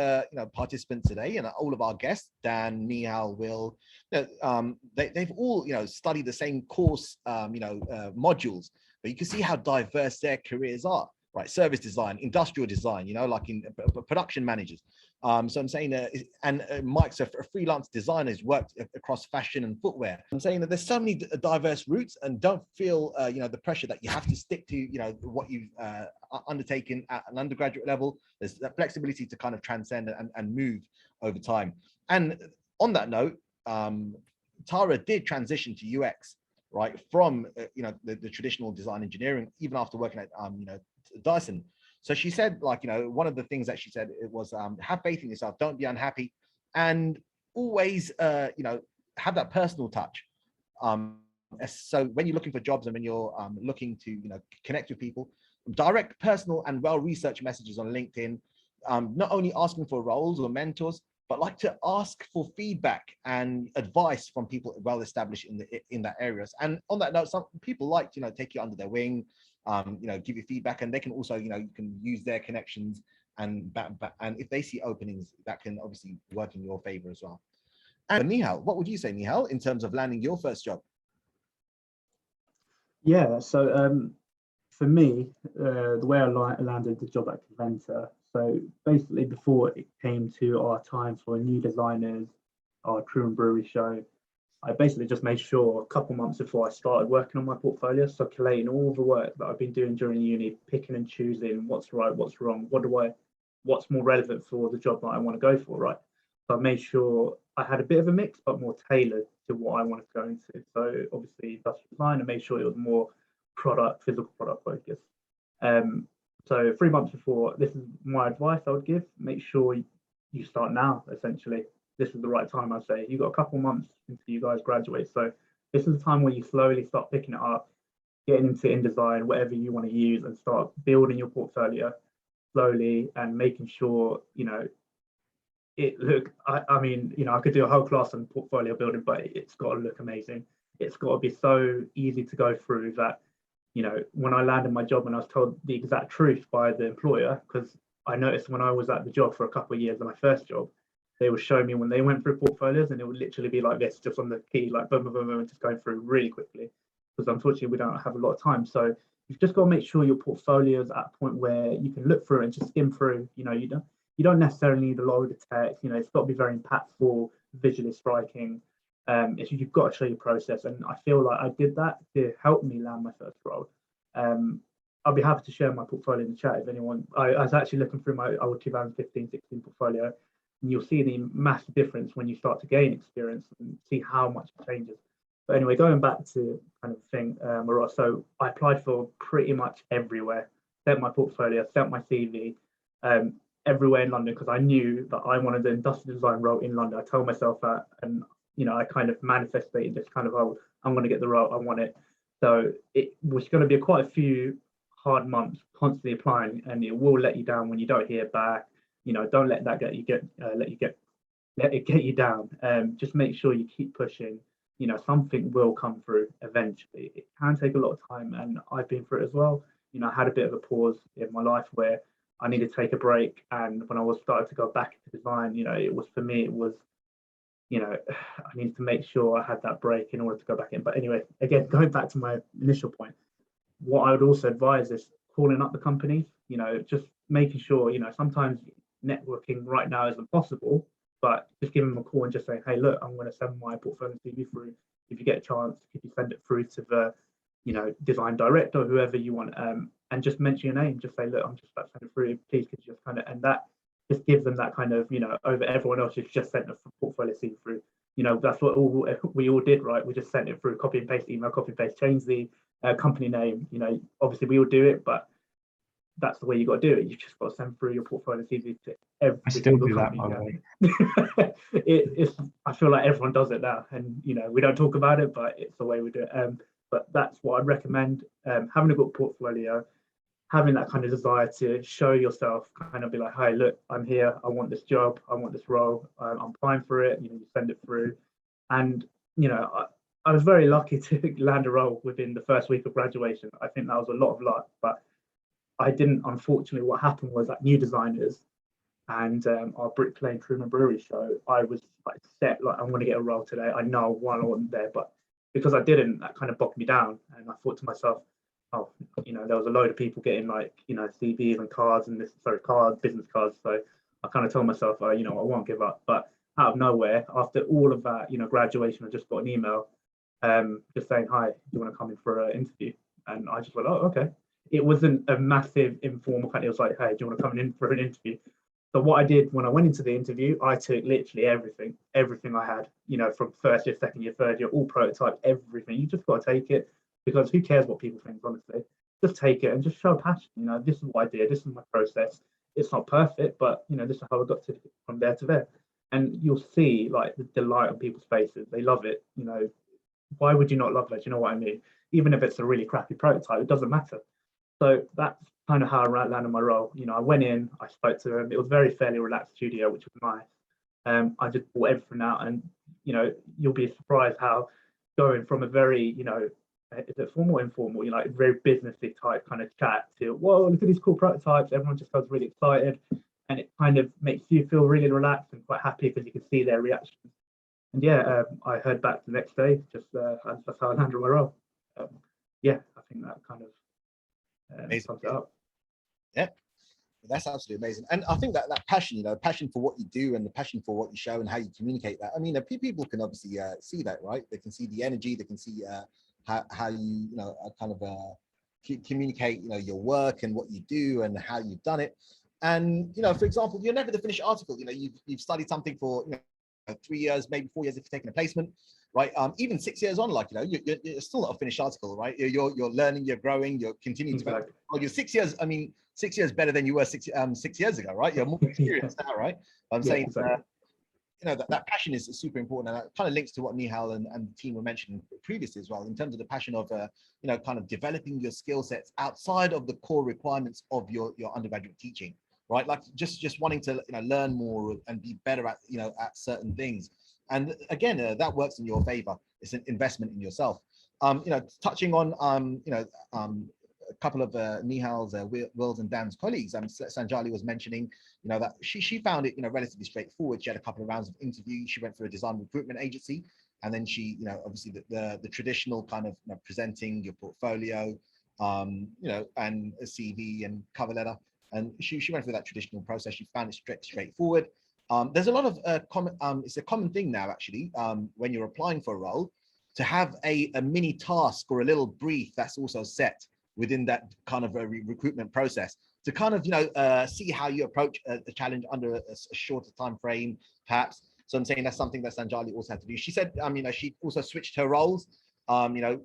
Speaker 1: participants today, and all of our guests, Dan, Nihal, Will, they've all, studied the same course, modules, but you can see how diverse their careers are. Right, service design, industrial design, like in production managers. So I'm saying, and Mike's a freelance designer who's worked across fashion and footwear. I'm saying that there's so many diverse routes, and don't feel, the pressure that you have to stick to, what you've undertaken at an undergraduate level. There's that flexibility to kind of transcend and move over time. And on that note, Tara did transition to UX, right, from the traditional design engineering, even after working at Dyson. So she said, one of the things that she said, it was have faith in yourself, don't be unhappy, and always have that personal touch. So when you're looking for jobs, and when you're looking to connect with people, direct, personal, and well-researched messages on LinkedIn, not only asking for roles or mentors, but like to ask for feedback and advice from people well established in that areas. And on that note, some people like to take you under their wing, give you feedback, and they can also you can use their connections and and if they see openings, that can obviously work in your favor as well. And Nihal, what would you say, Nihal, in terms of landing your first job?
Speaker 5: Yeah, so for me, the way I landed the job at Coventa, so basically before it came to our time for new designers, our Crew and Brewery show, I basically just made sure a couple months before I started working on my portfolio, so collating all the work that I've been doing during uni, picking and choosing what's right, what's wrong, what's more relevant for the job that I want to go for, right? So I made sure I had a bit of a mix, but more tailored to what I wanted to go into. So obviously industrial design, and made sure it was more physical product focused. So 3 months before, this is my advice I would give: make sure you start now. Essentially, this is the right time. I say you've got a couple months until you guys graduate, so this is the time where you slowly start picking it up, getting into InDesign, whatever you want to use, and start building your portfolio slowly and making sure I mean, I could do a whole class on portfolio building, but it's got to look amazing. It's got to be so easy to go through that, when I landed my job and I was told the exact truth by the employer, because I noticed when I was at the job for a couple of years in my first job, they would show me when they went through portfolios, and it would literally be like this, just on the key, like boom, boom, boom, boom, just going through really quickly, because unfortunately we don't have a lot of time. So you've just got to make sure your portfolio is at a point where you can look through and just skim through. You don't necessarily need a lot of the text. It's got to be very impactful, visually striking. You've got to show your process, and I feel like I did that to help me land my first role. I'll be happy to share my portfolio in the chat if anyone. I was actually looking through my old 2015-16 portfolio, and you'll see the massive difference when you start to gain experience and see how much it changes. But anyway, going back to kind of thing, so I applied for pretty much everywhere, sent my portfolio, sent my CV, everywhere in London, because I knew that I wanted the industrial design role in London. I told myself that, and I kind of manifested this kind of, oh, I'm going to get the role, I want it. So it was going to be quite a few hard months constantly applying, and it will let you down when you don't hear back. Don't let that let it get you down. Just make sure you keep pushing. Something will come through eventually. It can take a lot of time, and I've been through it as well. I had a bit of a pause in my life where I needed to take a break, and when I was starting to go back into design, it was, for me, it was, I needed to make sure I had that break in order to go back in. But anyway, again, going back to my initial point, what I would also advise is calling up the companies, just making sure, sometimes networking right now isn't possible, but just giving them a call and just saying, hey, look, I'm going to send my portfolio CV through. If you get a chance, could you send it through to the, design director or whoever you want, and just mention your name. Just say, look, I'm just about to send it through. Please, could you just kind of, and that just gives them that kind of, over everyone else who's just sent a portfolio CV through. That's what we all did, right? We just sent it through, copy and paste email, copy and paste, change the company name. Obviously we all do it, but that's the way you got to do it. You've just got to send through your portfolio CV to every single company. I still do that, by the way. I feel like everyone does it now, and we don't talk about it, but it's the way we do it. But that's what I'd recommend. Having a good portfolio, having that kind of desire to show yourself, kind of be like, hey, look, I'm here, I want this job, I want this role, I'm applying for it, you send it through. And, I was very lucky to land a role within the first week of graduation. I think that was a lot of luck, but I didn't, unfortunately. What happened was that new designers and our Brick Lane Crew and Brewery show, I was like set, like I'm going to get a role today. I know why I wasn't there, but because I didn't, that kind of bogged me down. And I thought to myself, oh, there was a load of people getting like, CVs and cards and business cards. So I kind of told myself, I won't give up. But out of nowhere, after all of that, graduation, I just got an email just saying, hi, do you want to come in for an interview? And I just went, oh, okay. It wasn't a massive informal kind. It was like, hey, do you want to come in for an interview? So what I did when I went into the interview, I took literally everything I had, from first year, second year, third year, all prototype, everything. You just got to take it, because who cares what people think, honestly? Just take it and just show passion. This is what I did. This is my process. It's not perfect, but this is how I got to from there to there. And you'll see like the delight on people's faces. They love it. Why would you not love that? You know what I mean? Even if it's a really crappy prototype, it doesn't matter. So that's kind of how I landed my role. I went in, I spoke to them. It was very fairly relaxed studio, which was nice. I just bought everything out, and you'll be surprised how going from a very, is it formal or informal, like very businessy type kind of chat to, whoa, look at these cool prototypes. Everyone just goes really excited. and it kind of makes you feel really relaxed and quite happy because you can see their reaction. And yeah, I heard back the next day. That's how I landed my role. Yeah, I think that kind of sums it up.
Speaker 1: Yeah, that's absolutely amazing. And I think that passion, passion for what you do and the passion for what you show and how you communicate that. I mean, people can obviously see that, right? They can see the energy, they can see how you, kind of communicate, your work and what you do and how you've done it. And, for example, you're never the finished article. You've studied something for 3 years, maybe 4 years if you're taking a placement, right? Even 6 years on, you're still not a finished article, right? You're learning, you're growing, you're continuing to. Well, you're 6 years. I mean, 6 years better than you were 6 years ago, right? You're more experienced now, right? I'm saying,
Speaker 5: exactly.
Speaker 1: That passion is super important, and that kind of links to what Nihal and the team were mentioning previously as well, in terms of the passion of kind of developing your skill sets outside of the core requirements of your undergraduate teaching, right? Like just wanting to learn more and be better at at certain things. And again, that works in your favor. It's an investment in yourself. Touching on a couple of Nihal's, Will's and Dan's colleagues, Sanjali was mentioning, that she found it, relatively straightforward. She had a couple of rounds of interviews. She went through a design recruitment agency, and then she, obviously the traditional kind of presenting your portfolio, and a CV and cover letter. And she went through that traditional process. She found it straightforward. There's a lot of it's a common thing now, actually, when you're applying for a role, to have a mini task or a little brief that's also set within that kind of a recruitment process to kind of see how you approach a challenge under a shorter time frame, perhaps. So I'm saying that's something that Sanjali also had to do. She said, she also switched her roles, a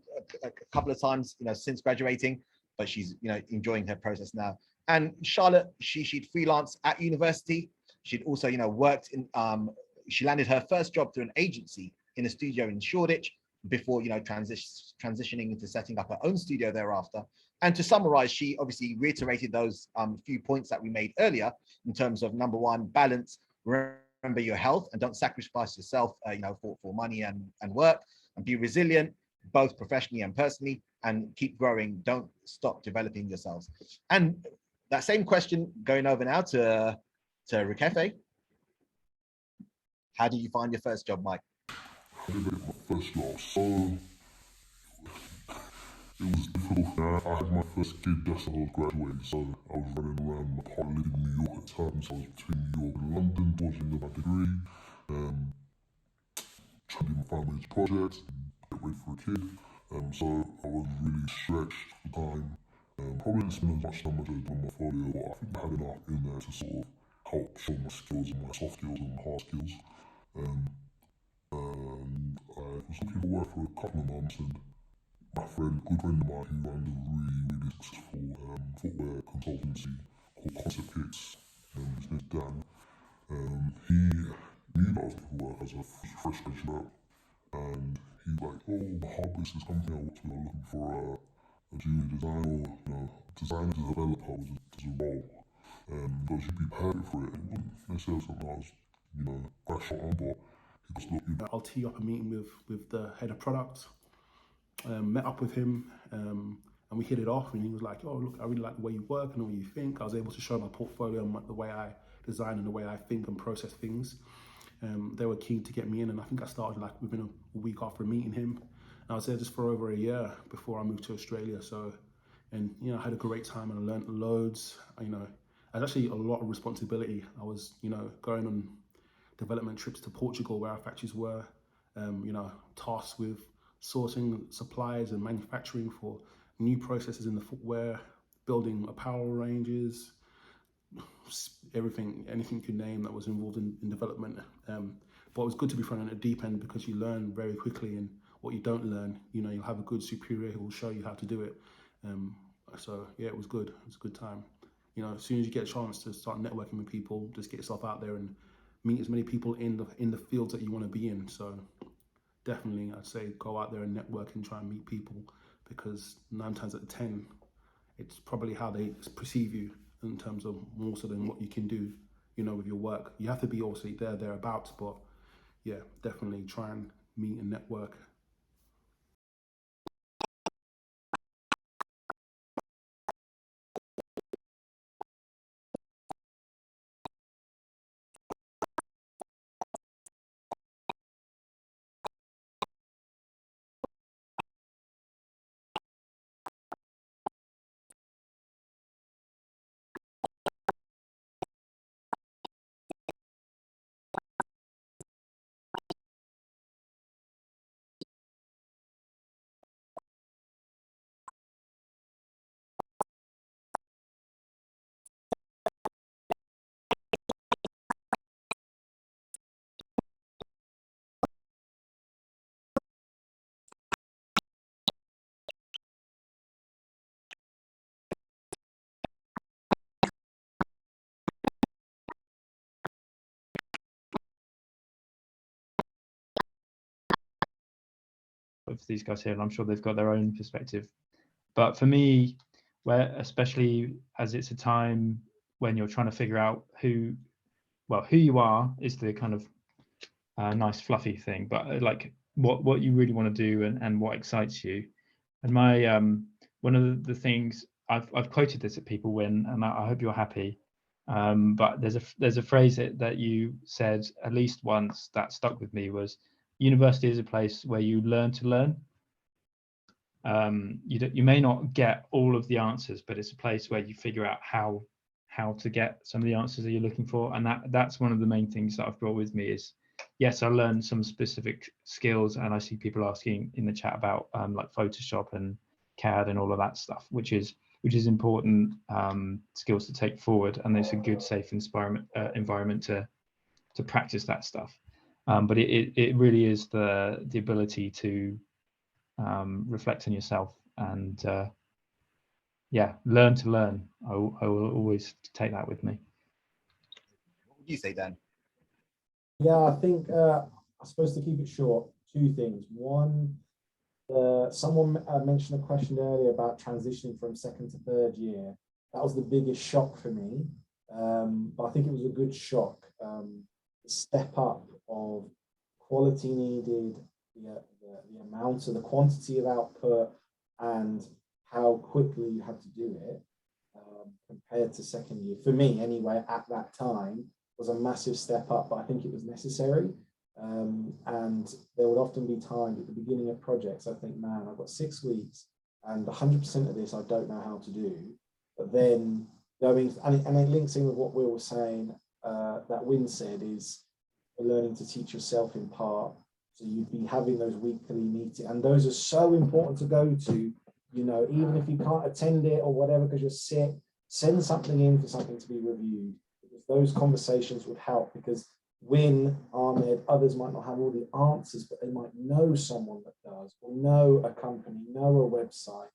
Speaker 1: couple of times, since graduating, but she's enjoying her process now. And Charlotte, she'd freelance at university. She'd also worked in she landed her first job through an agency in a studio in Shoreditch before transitioning into setting up her own studio thereafter. And to summarize, she obviously reiterated those few points that we made earlier in terms of, number one, balance, remember your health and don't sacrifice yourself for money and work, and be resilient both professionally and personally, and keep growing. Don't stop developing yourselves. And that same question going over now to Rikefe. How did you find your first job, Mike?
Speaker 3: I did my first job, so it was difficult. I had my first gig just as I was graduating, so I was running around my part, living in New York at the time, so I was between New York and London towards the end of my degree, trying to do my final year's project, get ready for a kid, so I was really stretched for time. Probably didn't spend as much time as I did on my portfolio, but I think I had enough in there to sort of help show my skills and my soft skills and my hard skills. I was looking for work for a couple of months, and my good friend of mine, who runs a really successful footwear consultancy called Concept Kicks, his name's Dan. He knew that I was looking for work as a fresh graduate, and he was like, "Oh, Harbis is company I worked with are looking for a junior designer, or designer to developer as a role. Because you'd be perfect for it. It wasn't necessarily something I was, crash on, but he goes, look,
Speaker 2: I'll tee up a meeting with the head of product. Met up with him, and we hit it off, and he was like, "Oh, look, I really like the way you work and the way you think." I was able to show my portfolio and the way I design and the way I think and process things. They were keen to get me in, and I think I started like within a week after meeting him. And I was there just for over a year before I moved to Australia. So, and I had a great time and I learned loads. I had actually a lot of responsibility. I was, going on development trips to Portugal where our factories were, tasked with sourcing suppliers and manufacturing for new processes in the footwear, building apparel ranges, everything, anything you could name that was involved in development. But it was good to be thrown in a deep end because you learn very quickly, and what you don't learn, you'll have a good superior who will show you how to do it. So yeah, it was good. It was a good time. As soon as you get a chance to start networking with people, just get yourself out there and meet as many people in the fields that you want to be in. So definitely, I'd say go out there and network and try and meet people, because 9 times out of 10, it's probably how they perceive you in terms of more so than what you can do, with your work. You have to be also thereabouts, but yeah, definitely try and meet and network.
Speaker 6: of these guys here, and I'm sure they've got their own perspective. But for me, where especially as it's a time when you're trying to figure out who you are is the kind of nice fluffy thing, but like what you really want to do and what excites you. And my one of the things I've quoted this at people when, and I hope you're happy. But there's a phrase that you said at least once that stuck with me was, university is a place where you learn to learn. You may not get all of the answers, but it's a place where you figure out how to get some of the answers that you're looking for. And that's one of the main things that I've brought with me is, yes, I learned some specific skills, and I see people asking in the chat about like Photoshop and CAD and all of that stuff, which is important skills to take forward, and it's a good, safe environment to practice that stuff. But it really is the ability to reflect on yourself and learn to learn. I will always take that with me.
Speaker 1: What would you say, Dan?
Speaker 4: Yeah, I think I'm supposed to keep it short. Two things. One, someone mentioned a question earlier about transitioning from second to third year. That was the biggest shock for me, but I think it was a good shock. The step up of quality needed, the amount of the quantity of output, and how quickly you had to do it compared to second year. For me, anyway, at that time, was a massive step up, but I think it was necessary. And there would often be times at the beginning of projects, I think, man, I've got 6 weeks and 100% of this I don't know how to do. But then going, and it links in with what Will was saying, that Win said, is learning to teach yourself in part. So you'd be having those weekly meetings, and those are so important to go to, you know, even if you can't attend it or whatever because you're sick, send something in for something to be reviewed. Because those conversations would help, because Win, Ahmed, others might not have all the answers, but they might know someone that does, or know a company, know a website,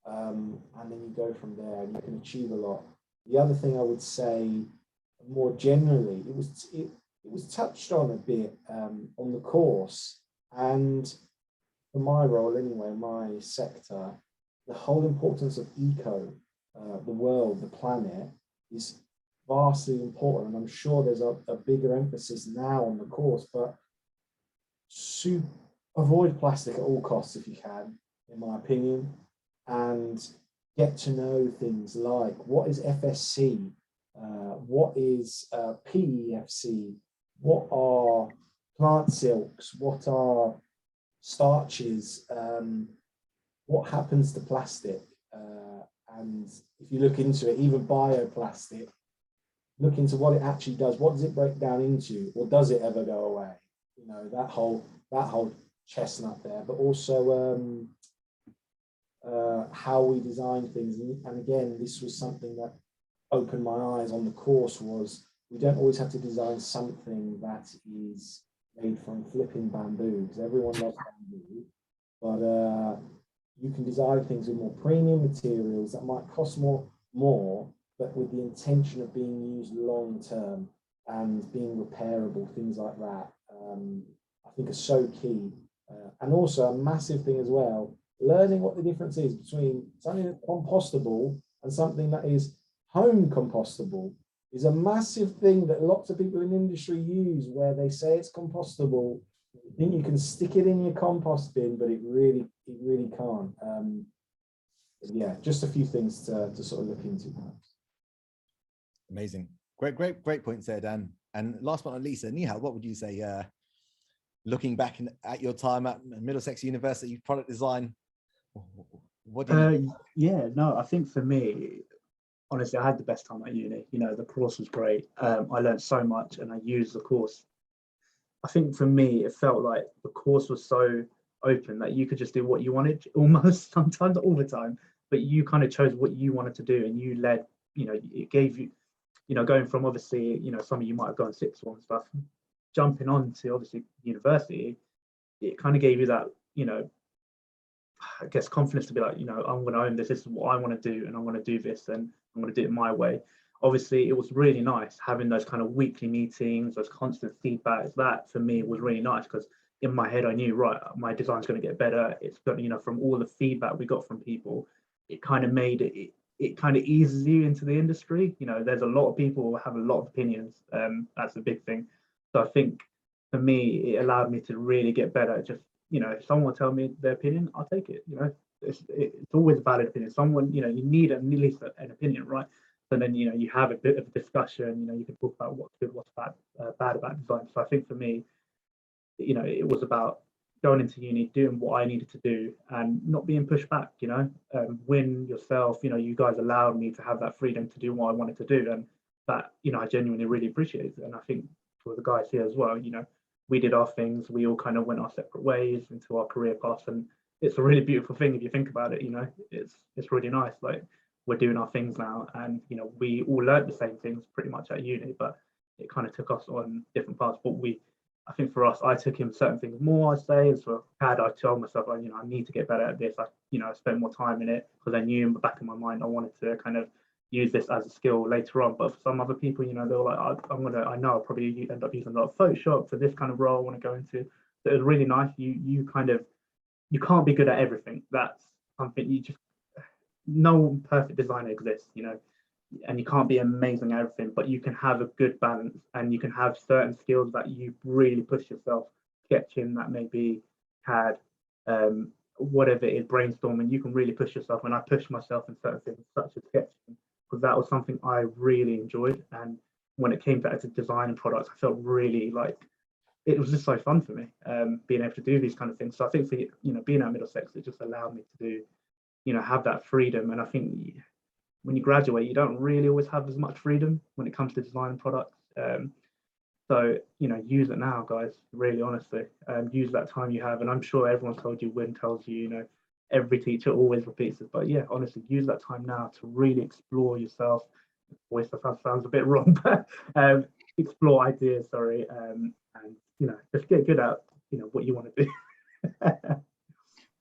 Speaker 4: and then you go from there and you can achieve a lot. The other thing I would say more generally, it was touched on a bit on the course, and for my role anyway, my sector, the whole importance of eco, the world, the planet, is vastly important, and I'm sure there's a bigger emphasis now on the course, but avoid plastic at all costs if you can, in my opinion, and get to know things like what is FSC, what is PEFC, what are plant silks, what are starches, what happens to plastic, and if you look into it, even bioplastic, look into what it actually does. What does it break down into, or does it ever go away? You know, that whole chestnut there, but also how we design things. And again, this was something that opened my eyes on the course, was we don't always have to design something that is made from flipping bamboo, because everyone loves bamboo, but you can design things with more premium materials that might cost more, but with the intention of being used long term and being repairable, things like that, I think are so key. And also a massive thing as well, learning what the difference is between something that's compostable and something that is home compostable is a massive thing that lots of people in industry use, where they say it's compostable. You think you can stick it in your compost bin, but it really can't. Yeah, just a few things to sort of look into, perhaps.
Speaker 1: Amazing. Great points there, Dan. And last but not least, Nihal, what would you say, looking back at your time at Middlesex University, product design, what do you...
Speaker 5: Yeah, no, I think for me, honestly, I had the best time at uni. You know, the course was great. I learned so much and I used the course. I think for me, it felt like the course was so open that you could just do what you wanted, almost, sometimes, all the time, but you kind of chose what you wanted to do, and you led, you know, it gave you, you know, going from, obviously, you know, some of you might have gone sixth form and stuff, jumping on to obviously university, it kind of gave you that, you know, I guess confidence to be like, you know, I'm going to own this. This is what I want to do, and I'm going to do this, and I'm going to do it my way. Obviously, it was really nice having those kind of weekly meetings, those constant feedbacks. That for me was really nice, because in my head, I knew, right, my design's going to get better. It's going to, from all the feedback we got from people, it kind of made it kind of eases you into the industry. There's a lot of people who have a lot of opinions. That's a big thing. So I think for me, it allowed me to really get better. Just, if someone will tell me their opinion, I'll take it. It's always a valid opinion. Someone, you need at least an opinion, right? So then, you have a bit of a discussion, you can talk about what's good, what's bad about design. So I think for me, it was about going into uni, doing what I needed to do and not being pushed back, win yourself. You guys allowed me to have that freedom to do what I wanted to do. And that, I genuinely really appreciate it. And I think for the guys here as well, we did our things. We all kind of went our separate ways into our career paths. And it's a really beautiful thing if you think about it, it's really nice. Like, we're doing our things now, and we all learned the same things pretty much at uni, but it kind of took us on different paths. But I think for us, I took in certain things more, I'd say. As for Pad, I told myself, I need to get better at this. I spent more time in it because I knew in the back of my mind I wanted to kind of use this as a skill later on. But for some other people, they were like, I know I'll probably end up using a lot of Photoshop for this kind of role I want to go into. So it was really nice. You can't be good at everything. That's something no perfect designer exists, and you can't be amazing at everything, but you can have a good balance, and you can have certain skills that you really push yourself. Sketching, that may be CAD, whatever it is, brainstorming, you can really push yourself. And I pushed myself in certain things such as sketching, because that was something I really enjoyed. And when it came back to design and products, I felt really like it was just so fun for me, being able to do these kind of things. So I think for being at Middlesex, it just allowed me to do, have that freedom. And I think when you graduate, you don't really always have as much freedom when it comes to design products. So, use it now, guys, really honestly. Use that time you have. And I'm sure everyone's told you, Win tells you, every teacher always repeats this. But yeah, honestly, use that time now to really explore yourself. Voice that sounds a bit wrong, but explore ideas, and, just get good at, what you want to do.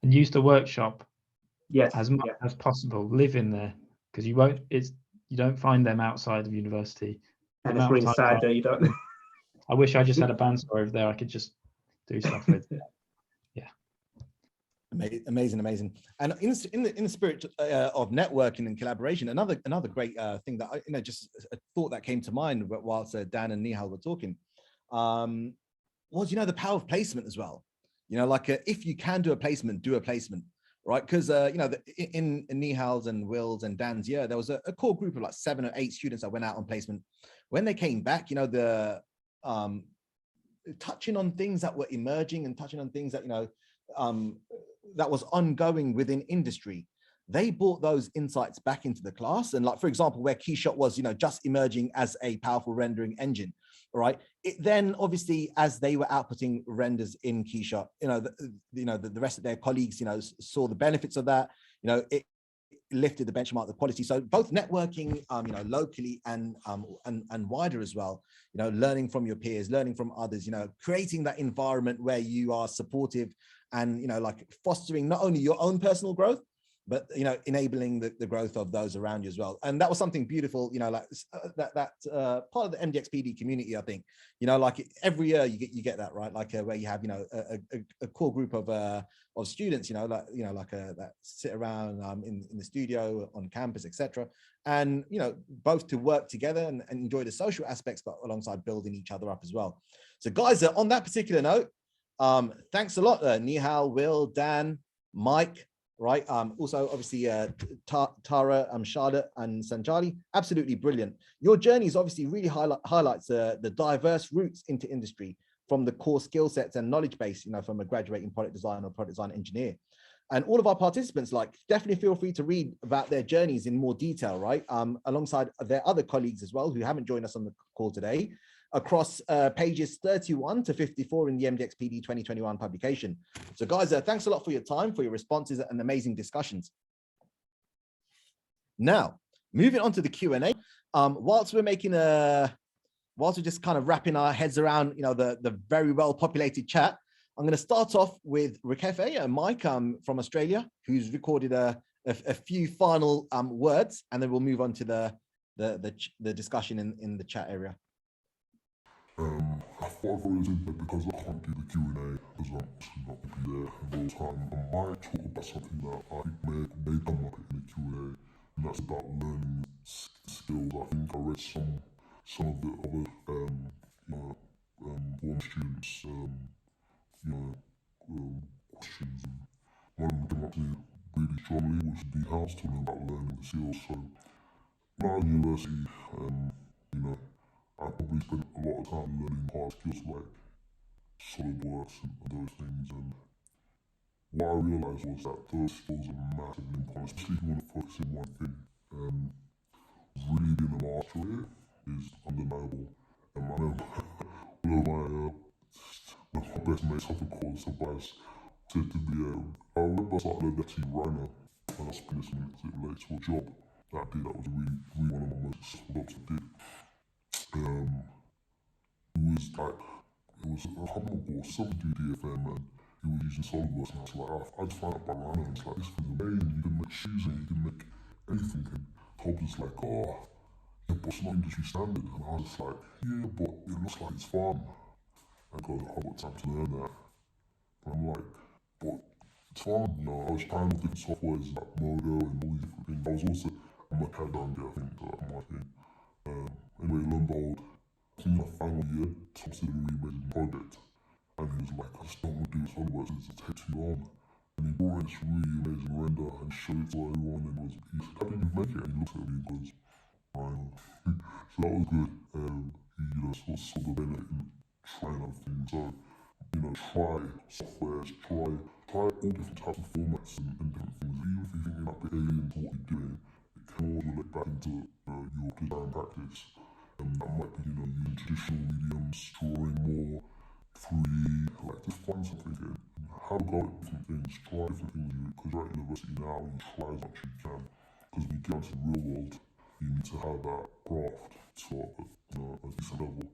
Speaker 6: And use the workshop as much
Speaker 5: yeah.
Speaker 6: as possible. Live in there, because you don't find them outside of university.
Speaker 5: And it's really sad that you don't.
Speaker 6: I wish I just had a bandsaw over there I could just do stuff with. Yeah.
Speaker 1: Amazing. And in the spirit of networking and collaboration, another great thing that I just a thought that came to mind whilst Dan and Nihal were talking was the power of placement as well. If you can do a placement, do a placement. Right, because in Nihal's and Will's and Dan's year, there was a core group of like 7 or 8 students that went out on placement. When they came back, the touching on things that were emerging and touching on things that that was ongoing within industry, they brought those insights back into the class. And like, for example, where Keyshot was just emerging as a powerful rendering engine, right? It then obviously, as they were outputting renders in Keyshot, the rest of their colleagues saw the benefits of that. It lifted the benchmark, the quality. So both networking locally and wider as well, learning from your peers, learning from others, creating that environment where you are supportive and fostering not only your own personal growth, but enabling the growth of those around you as well. And that was something beautiful, that part of the MDXPD community. I think every year you get that, right? Where you have a core group of students, that sit around in the studio, on campus, etc. And both to work together and enjoy the social aspects, but alongside building each other up as well. So guys, on that particular note, thanks a lot, Nihal, Will, Dan, Mike. Right. Also, obviously, Tara, Charlotte, and Sanjali, absolutely brilliant. Your journeys obviously really highlights the diverse routes into industry, from the core skill sets and knowledge base, from a graduating product design or product design engineer. And all of our participants, definitely feel free to read about their journeys in more detail, right? Alongside their other colleagues as well, who haven't joined us on the call today, across pages 31 to 54 in the MDXPD 2021 publication. So guys, thanks a lot for your time, for your responses and amazing discussions. Now, moving on to the Q&A, whilst we're just kind of wrapping our heads around, the very well populated chat, I'm going to start off with Rikefe, Mike from Australia, who's recorded a few final words, and then we'll move on to the discussion in the chat area.
Speaker 3: I thought I'd throw this in there because I can't do the Q&A because I'm actually not going to be there all the time. I might talk about something that I think may come up in the Q&A, and that's about learning skills. I think I read some of the other former students questions, and one of them came up to me really strongly, which is Nihal, talking about learning the skills. So when I was at university, I probably spent a lot of time learning hard skills like SolidWorks and those things, and what I realised was that those skills are massively important, especially if you want to focus in one thing. Really being a master of it is undeniable. I know one of my best mates off the course, Tobias, said to me, I remember I started learning actually Rhino when I was spending some minutes related to a job that I did that was really one of my most successful jobs I did. It was a humble boss, something to do DFM, and he was using SolidWorks, and I was like, I just found out about Rhino, and it's like, this thing's amazing, you can make shoes and you can make anything, and Tob was like, oh, yeah, but it's not industry standard, and I was just like, yeah, but it looks like it's fun. I go, I've got time to learn that. And I'm like, but it's fun, I was trying with different softwares like Modo and all these different things. I was also, I'm a CAD guy, I think, so that's my thing. Anyway, lo and behold, I think my final year, Tom did a really amazing project, and he was like, I just don't want to do SolidWorks, it's take too long. And he brought in this really amazing render and showed it to everyone, and he said, how did you make it? And he looked at me and goes, Ryan. So that was good. He saw the benefit in trying other things. So, try softwares, try all different types of formats and different things. Even if you think it might be alien to what you're doing, it can all relate back into your design practice. That might be, using traditional mediums, drawing more, 3D, like just find something and have a go at different things, try different things, because you're at university now and you try as much as you can. Because when you get into the real world, you need to have that craft to a decent level.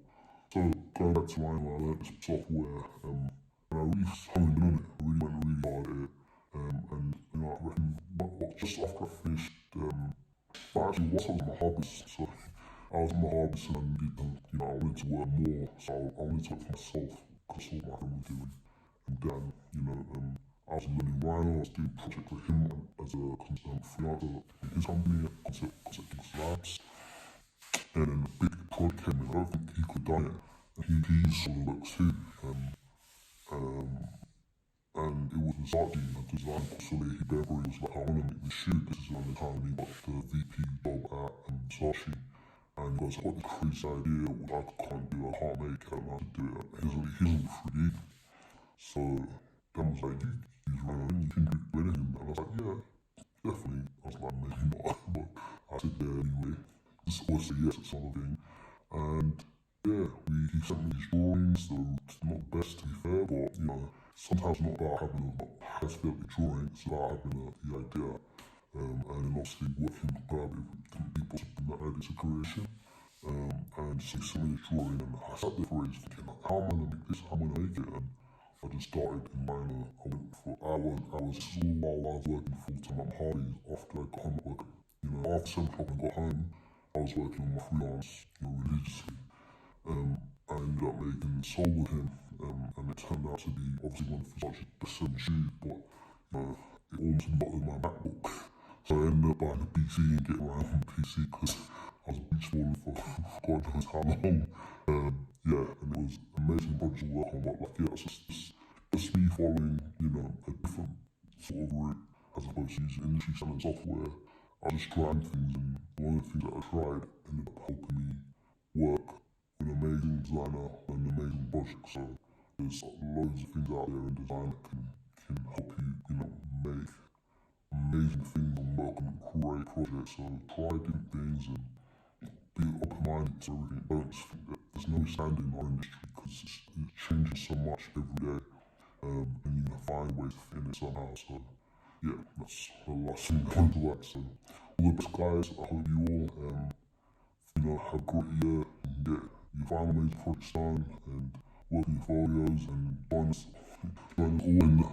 Speaker 3: So going back to mine, I learned this software, and I really honed in on it. I really went really hard at it, and I reckon just after I finished, but actually whilst I was in my hobbies, so I was in my hobbies and I needed I wanted to work more, so I wanted to work for myself because I saw what my friend was doing, and then I was learning Rhino. I was doing a project for him as a freelancer in his company, Concept Labs. And then a big project came in. I don't think he could have done it. And he used SolidWorks too. And it was Sanjali, the design consultant. He was like, I want to make this shoe. This is around the time he got the VP job at Sashi. And he goes, I got this crazy idea, which I can't do, I can't make it, I don't know how to do it. He doesn't 3D. So Dan was like, you use Rhino, you can do anything. And I was like, yeah, definitely. I was like, maybe not, but I said yeah anyway. Just always say yes at something. And yeah, he sent me these drawings, they're not the best to be fair, but sometimes it's not about having a high fidelity drawing, it's about having the idea. And then obviously working collaboratively with different people to bring that idea to creation. And so he sent me this drawing, and I sat there for ages thinking, how am I going to make this, how am I going to make it? And I just started in Minor. I went for hours, this is all while I was working full-time at hobbies after I got home at work. After 7 o'clock I got home, I was working on my freelance, religiously. I ended up making Soul with him, and it turned out to be obviously one of his best-selling shoes, but it almost knotted my MacBook. So I ended up buying a PC and getting around on the PC because I was beach balling for God knows how long. And it was an amazing project to work on, but it's just me following, a different sort of route as opposed to using industry standard software. I just tried things, and one of the things that I tried ended up helping me work with an amazing designer and an amazing project. So there's loads of things out there in design that can help you, make amazing things and work on great projects. So try different things and be open-minded to everything. Don't just think that there's no standard in our industry because it's changing so much every day, and you can find ways to fit in it somehow. So yeah, that's the last thing I want to add. So all the best guys, I hope you all have a great year and get your final major projects done and working portfolios and join us all in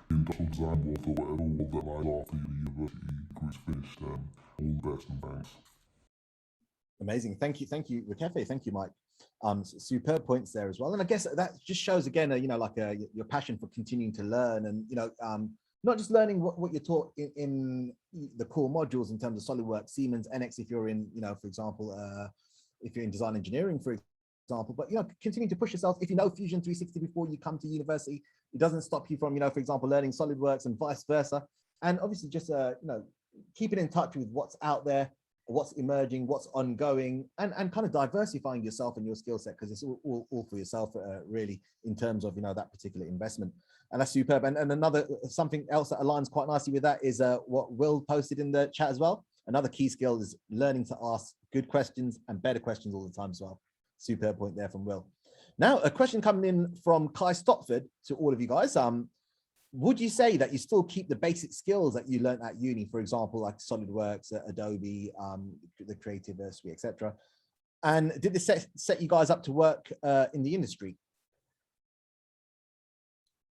Speaker 3: industrial design world or whatever world that lies after your university degree's finished. All the best and thanks.
Speaker 1: Amazing. Thank you, Rikefe. Thank you, Mike. Superb points there as well. And I guess that just shows again, your passion for continuing to learn, and not just learning what you're taught in the core modules in terms of SolidWorks, Siemens, NX, if you're in, for example, if you're in design engineering, for example, but continuing to push yourself. If you know Fusion 360 before you come to university, it doesn't stop you from, for example, learning SolidWorks and vice versa. And obviously just keeping in touch with what's out there, what's emerging, what's ongoing, and kind of diversifying yourself and your skill set, because it's all for yourself, really, in terms of that particular investment. And that's superb. And another something else that aligns quite nicely with that is what Will posted in the chat as well. Another key skill is learning to ask good questions and better questions all the time as well. Superb point there from Will. Now, a question coming in from Kai Stopford to all of you guys. Would you say that you still keep the basic skills that you learned at uni, for example, like SolidWorks, Adobe, the Creative Suite, etc.? And did this set you guys up to work in the industry?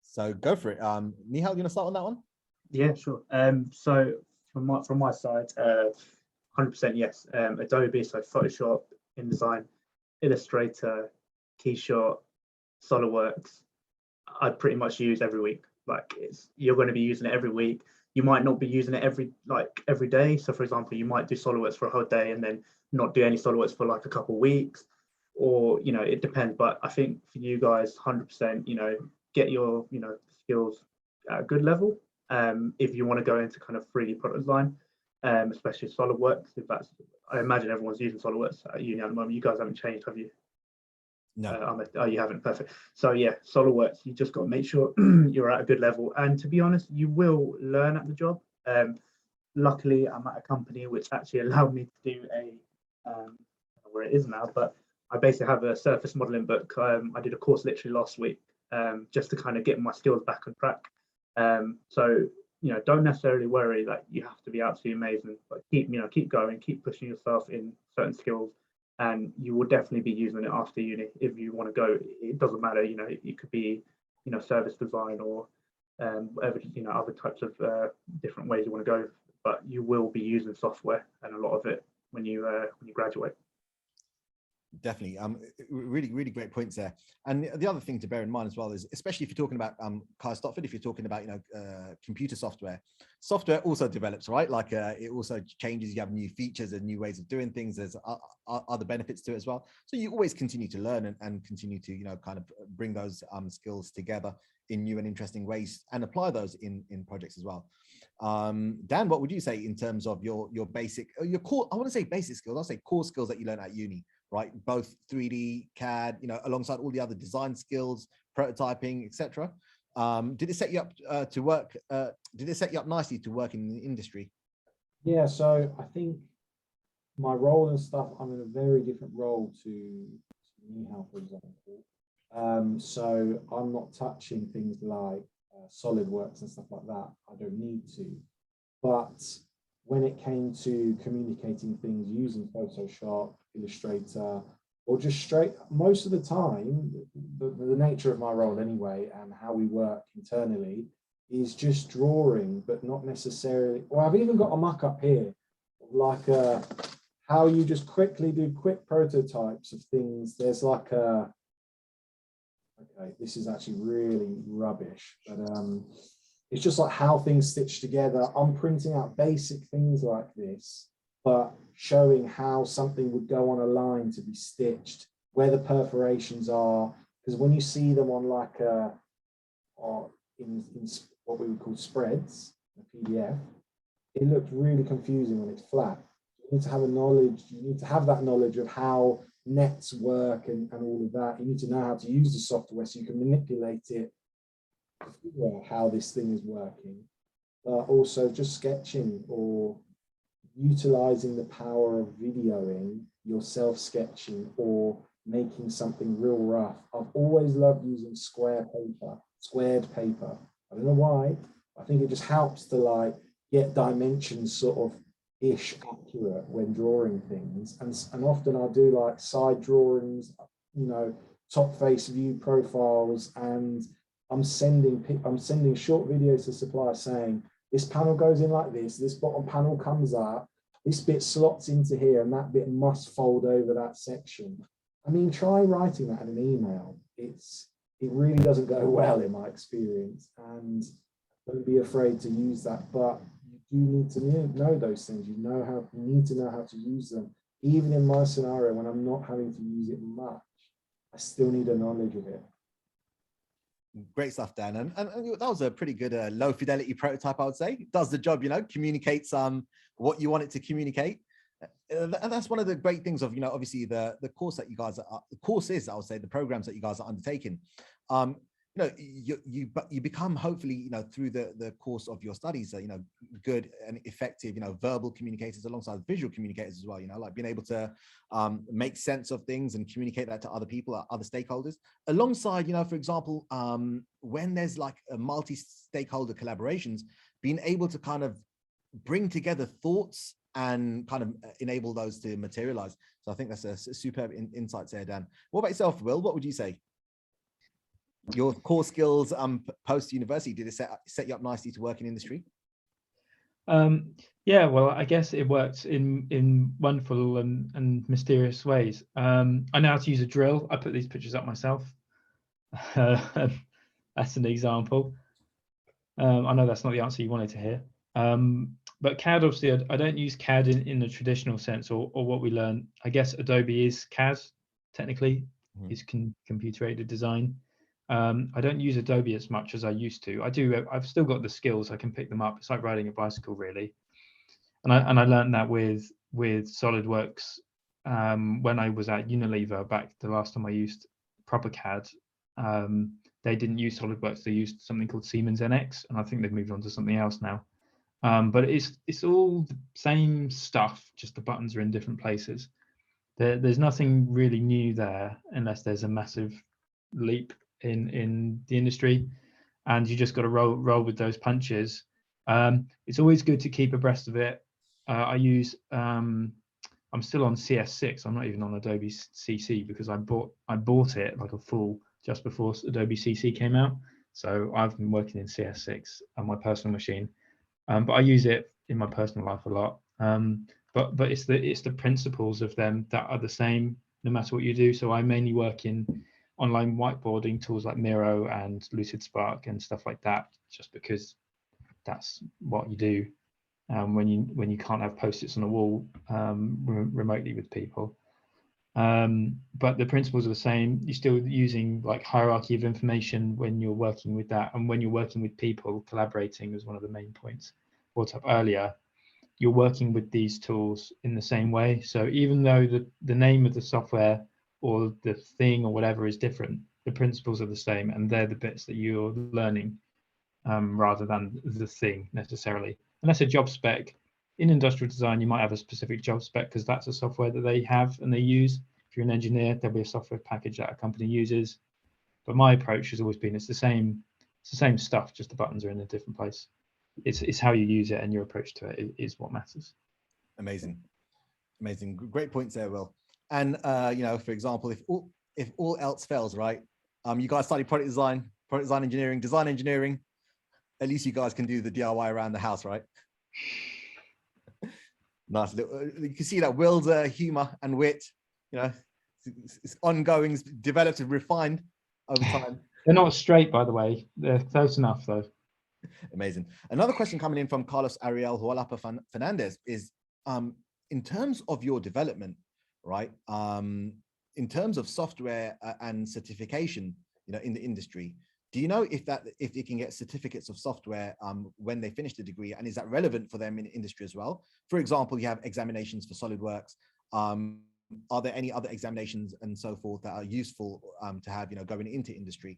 Speaker 1: So go for it. Nihal, you want to start on that one?
Speaker 5: Yeah, sure. So from my side, 100% yes. Adobe, so Photoshop, InDesign, Illustrator, Keyshot, SolidWorks, I pretty much use every week. Like you're going to be using it every week. You might not be using it every day. So for example, you might do SolidWorks for a whole day and then not do any SolidWorks for like a couple of weeks, or it depends. But I think for you guys, 100%, get your skills at a good level. If you want to go into kind of 3D product design, especially SolidWorks, I imagine everyone's using SolidWorks at uni at the moment. You guys haven't changed, have you?
Speaker 1: No.
Speaker 5: Oh, you haven't. Perfect. So yeah, SolidWorks, you just got to make sure you're at a good level. And to be honest, you will learn at the job. Luckily, I'm at a company which actually allowed me to do where it is now, but I basically have a surface modeling book. I did a course literally last week, just to kind of get my skills back on track. So don't necessarily worry that you have to be absolutely amazing, but keep going, keep pushing yourself in certain skills. And you will definitely be using it after uni if you want to go. It doesn't matter, it could be, service design or whatever, other types of different ways you want to go. But you will be using software and a lot of it when you graduate.
Speaker 1: Definitely. Really, really great points there. And the other thing to bear in mind as well is, especially if you're talking about Kai Stopford, if you're talking about computer software also develops, right? Like it also changes. You have new features and new ways of doing things. There's other benefits to it as well. So you always continue to learn and continue to kind of bring those skills together in new and interesting ways and apply those in projects as well. Dan, what would you say in terms of your basic, your core? I want to say basic skills. I'll say core skills that you learn at uni. Right, both 3D, CAD, alongside all the other design skills, prototyping, etc. Did it set you up to work? Did it set you up nicely to work in the industry?
Speaker 4: Yeah, so I think my role and stuff, I'm in a very different role to Nihal, for example. So I'm not touching things like SolidWorks and stuff like that. I don't need to. But when it came to communicating things using Photoshop, Illustrator, or just straight, most of the time, the nature of my role anyway, and how we work internally, is just drawing, but not necessarily, well, I've even got a mock-up here, like how you just quickly do quick prototypes of things. There's like a, okay, this is actually really rubbish, but it's just like how things stitch together. I'm printing out basic things like this, but showing how something would go on a line to be stitched, where the perforations are, because when you see them on like in what we would call spreads, a PDF, it looks really confusing when it's flat. You need to have a knowledge, you need to have that knowledge of how nets work and all of that. You need to know how to use the software so you can manipulate it, figure out how this thing is working. Also just sketching or utilizing the power of videoing yourself sketching or making something real rough. I've always loved using squared paper. I don't know why. I think it just helps to like get dimensions sort of ish accurate when drawing things. And often I do like side drawings, top face view profiles, and I'm sending short videos to suppliers saying, this panel goes in like this bottom panel comes up, this bit slots into here, and that bit must fold over that section. I mean, try writing that in an email. It really doesn't go well in my experience, and don't be afraid to use that. But you do need to know those things. You need to know how to use them. Even in my scenario, when I'm not having to use it much, I still need a knowledge of it.
Speaker 1: Great stuff, Dan. And that was a pretty good low fidelity prototype, I would say. It does the job, communicates what you want it to communicate. And that's one of the great things of, obviously the course that you guys are, the courses, I would say, the programs that you guys are undertaking. You become, hopefully, through the course of your studies, good and effective, verbal communicators alongside visual communicators as well, like being able to make sense of things and communicate that to other people, other stakeholders, alongside, for example, when there's like a multi-stakeholder collaborations, being able to kind of bring together thoughts and kind of enable those to materialize. So I think that's a superb insight there, Dan. What about yourself, Will? What would you say? Your core skills post university, did it set you up nicely to work in industry?
Speaker 6: Yeah, well, I guess it works in wonderful and mysterious ways. I know how to use a drill. I put these pictures up myself. That's an example. I know that's not the answer you wanted to hear. But CAD, obviously, I don't use CAD in the traditional sense, or what we learn. I guess Adobe is CAD, technically, is computer-aided design. I don't use Adobe as much as I used to. I've still got the skills. I can pick them up. It's like riding a bicycle, really. And I learned that with SolidWorks when I was at Unilever back the last time I used proper CAD. They didn't use SolidWorks. They used something called Siemens NX, and I think they've moved on to something else now. But it's all the same stuff, just the buttons are in different places. There's nothing really new there, unless there's a massive leap in the industry, and you just got to roll with those punches. It's always good to keep abreast of it. I'm still on CS6. I'm not even on Adobe CC because I bought it like a fool just before Adobe CC came out. So I've been working in CS6 on my personal machine, but I use it in my personal life a lot. But it's the principles of them that are the same no matter what you do. So I mainly work in online whiteboarding tools like Miro and Lucid Spark and stuff like that, just because that's what you do when you can't have post-its on a wall remotely with people. But the principles are the same. You're still using like hierarchy of information when you're working with that, and when you're working with people, collaborating is one of the main points brought up earlier. You're working with these tools in the same way. So even though the name of the software or the thing or whatever is different, the principles are the same, and they're the bits that you're learning rather than the thing necessarily. And that's a job spec. In industrial design, you might have a specific job spec because that's a software that they have and they use. If you're an engineer, there'll be a software package that a company uses. But my approach has always been it's the same stuff, just the buttons are in a different place. It's how you use it and your approach to it is what matters.
Speaker 1: Amazing. Great points there, Will. And for example, if all else fails, right? You guys study product design engineering, design engineering. At least you guys can do the DIY around the house, right? Nice. You can see that Will's humor and wit, it's ongoing, it's developed and refined over time.
Speaker 6: They're not straight, by the way. They're close enough, though.
Speaker 1: Amazing. Another question coming in from Carlos Ariel Hualapa Fernandez is, in terms of your development, right? In terms of software and certification, in the industry, do you know if you can get certificates of software when they finish the degree, and is that relevant for them in industry as well? For example, you have examinations for SolidWorks. Are there any other examinations and so forth that are useful to have, going into industry?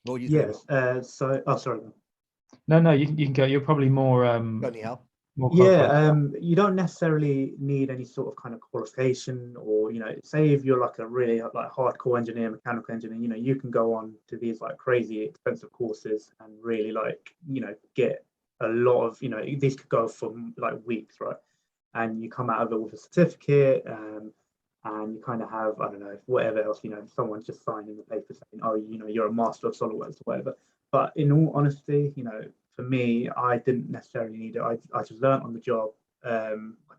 Speaker 1: What would you say?
Speaker 5: Yes. Sorry.
Speaker 6: No, you can go. You're probably more.
Speaker 1: Go, Nihal.
Speaker 5: You don't necessarily need any sort of kind of qualification, or say if you're like a really like hardcore engineer, mechanical engineer, you can go on to these like crazy expensive courses and really get a lot of these could go for like weeks, right? And you come out of it with a certificate, and you kind of have, I don't know, whatever else, someone's just signing the paper saying, oh, you're a master of SolidWorks or whatever. But in all honesty, for me, I didn't necessarily need it. I just learned on the job. I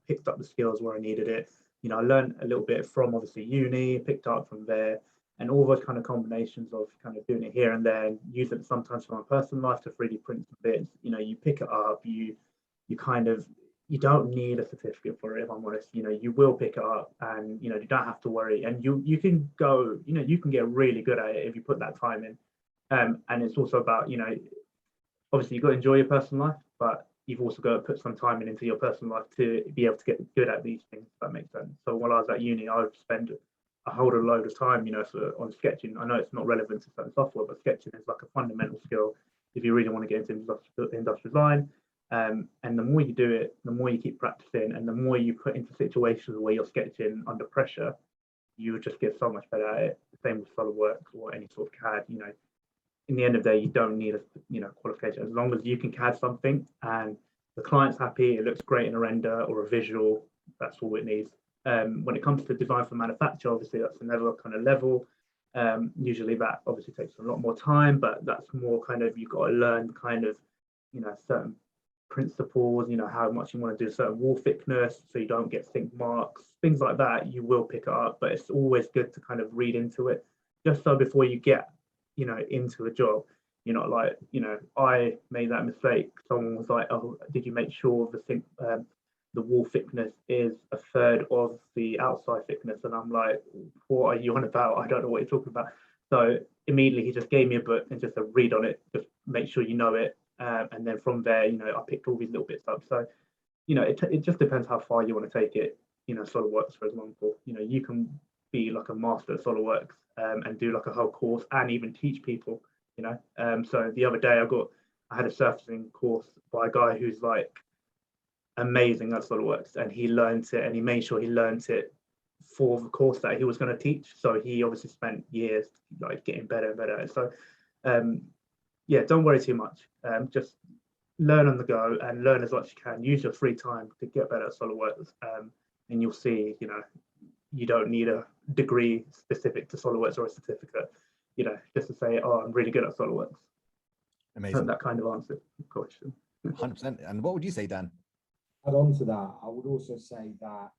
Speaker 5: picked up the skills where I needed it. You know, I learned a little bit from obviously uni, picked up from there, and all those kind of combinations of kind of doing it here and there, and using it sometimes for my personal life to 3D print some bits. You know, you pick it up, you kind of, you don't need a certificate for it, if I'm honest. You know, you will pick it up, and you know, you don't have to worry, and you can go, you know, you can get really good at it if you put that time in. And it's also about, you know, obviously you've got to enjoy your personal life, but you've also got to put some time into your personal life to be able to get good at these things, if that makes sense. So while I was at uni, I would spend a whole load of time, you know, on sketching. I know it's not relevant to certain software, but sketching is like a fundamental skill if you really want to get into industrial design. And the more you do it, the more you keep practicing, and the more you put into situations where you're sketching under pressure, you would just get so much better at it. Same with SolidWorks or any sort of CAD. You know, in the end of the day, you don't need a qualification. As long as you can CAD something and the client's happy, it looks great in a render or a visual, that's all it needs. When it comes to design for manufacture, obviously that's another kind of level. Usually that obviously takes a lot more time, but that's more kind of, you've got to learn kind of, you know, certain principles, you know, how much you want to do a certain wall thickness so you don't get sink marks, things like that. You will pick it up, but it's always good to kind of read into it, just so before you get, you know, into a job, you're not like, you know, I made that mistake. Someone was like, oh, did you make sure the wall thickness is a third of the outside thickness? And I'm like, what are you on about? I don't know what you're talking about. So immediately he just gave me a book and just a read on it, just make sure you know it. And then from there, you know, I picked all these little bits up. So, you know, it just depends how far you want to take it. You know, SolidWorks, for example, you know, you can be like a master at SolidWorks and do like a whole course and even teach people, you know. So the other day I had a surfacing course by a guy who's like amazing at SolidWorks, and he learned it, and he made sure he learned it for the course that he was going to teach. So he obviously spent years like getting better and better. So yeah, don't worry too much. Just learn on the go and learn as much as you can. Use your free time to get better at SolidWorks, and you'll see, you know, you don't need a degree specific to SolidWorks or a certificate, you know, just to say, oh, I'm really good at SolidWorks.
Speaker 1: Amazing.
Speaker 5: That kind of answer the question.
Speaker 1: 100%. And what would you say, Dan?
Speaker 4: Add on to that, I would also say that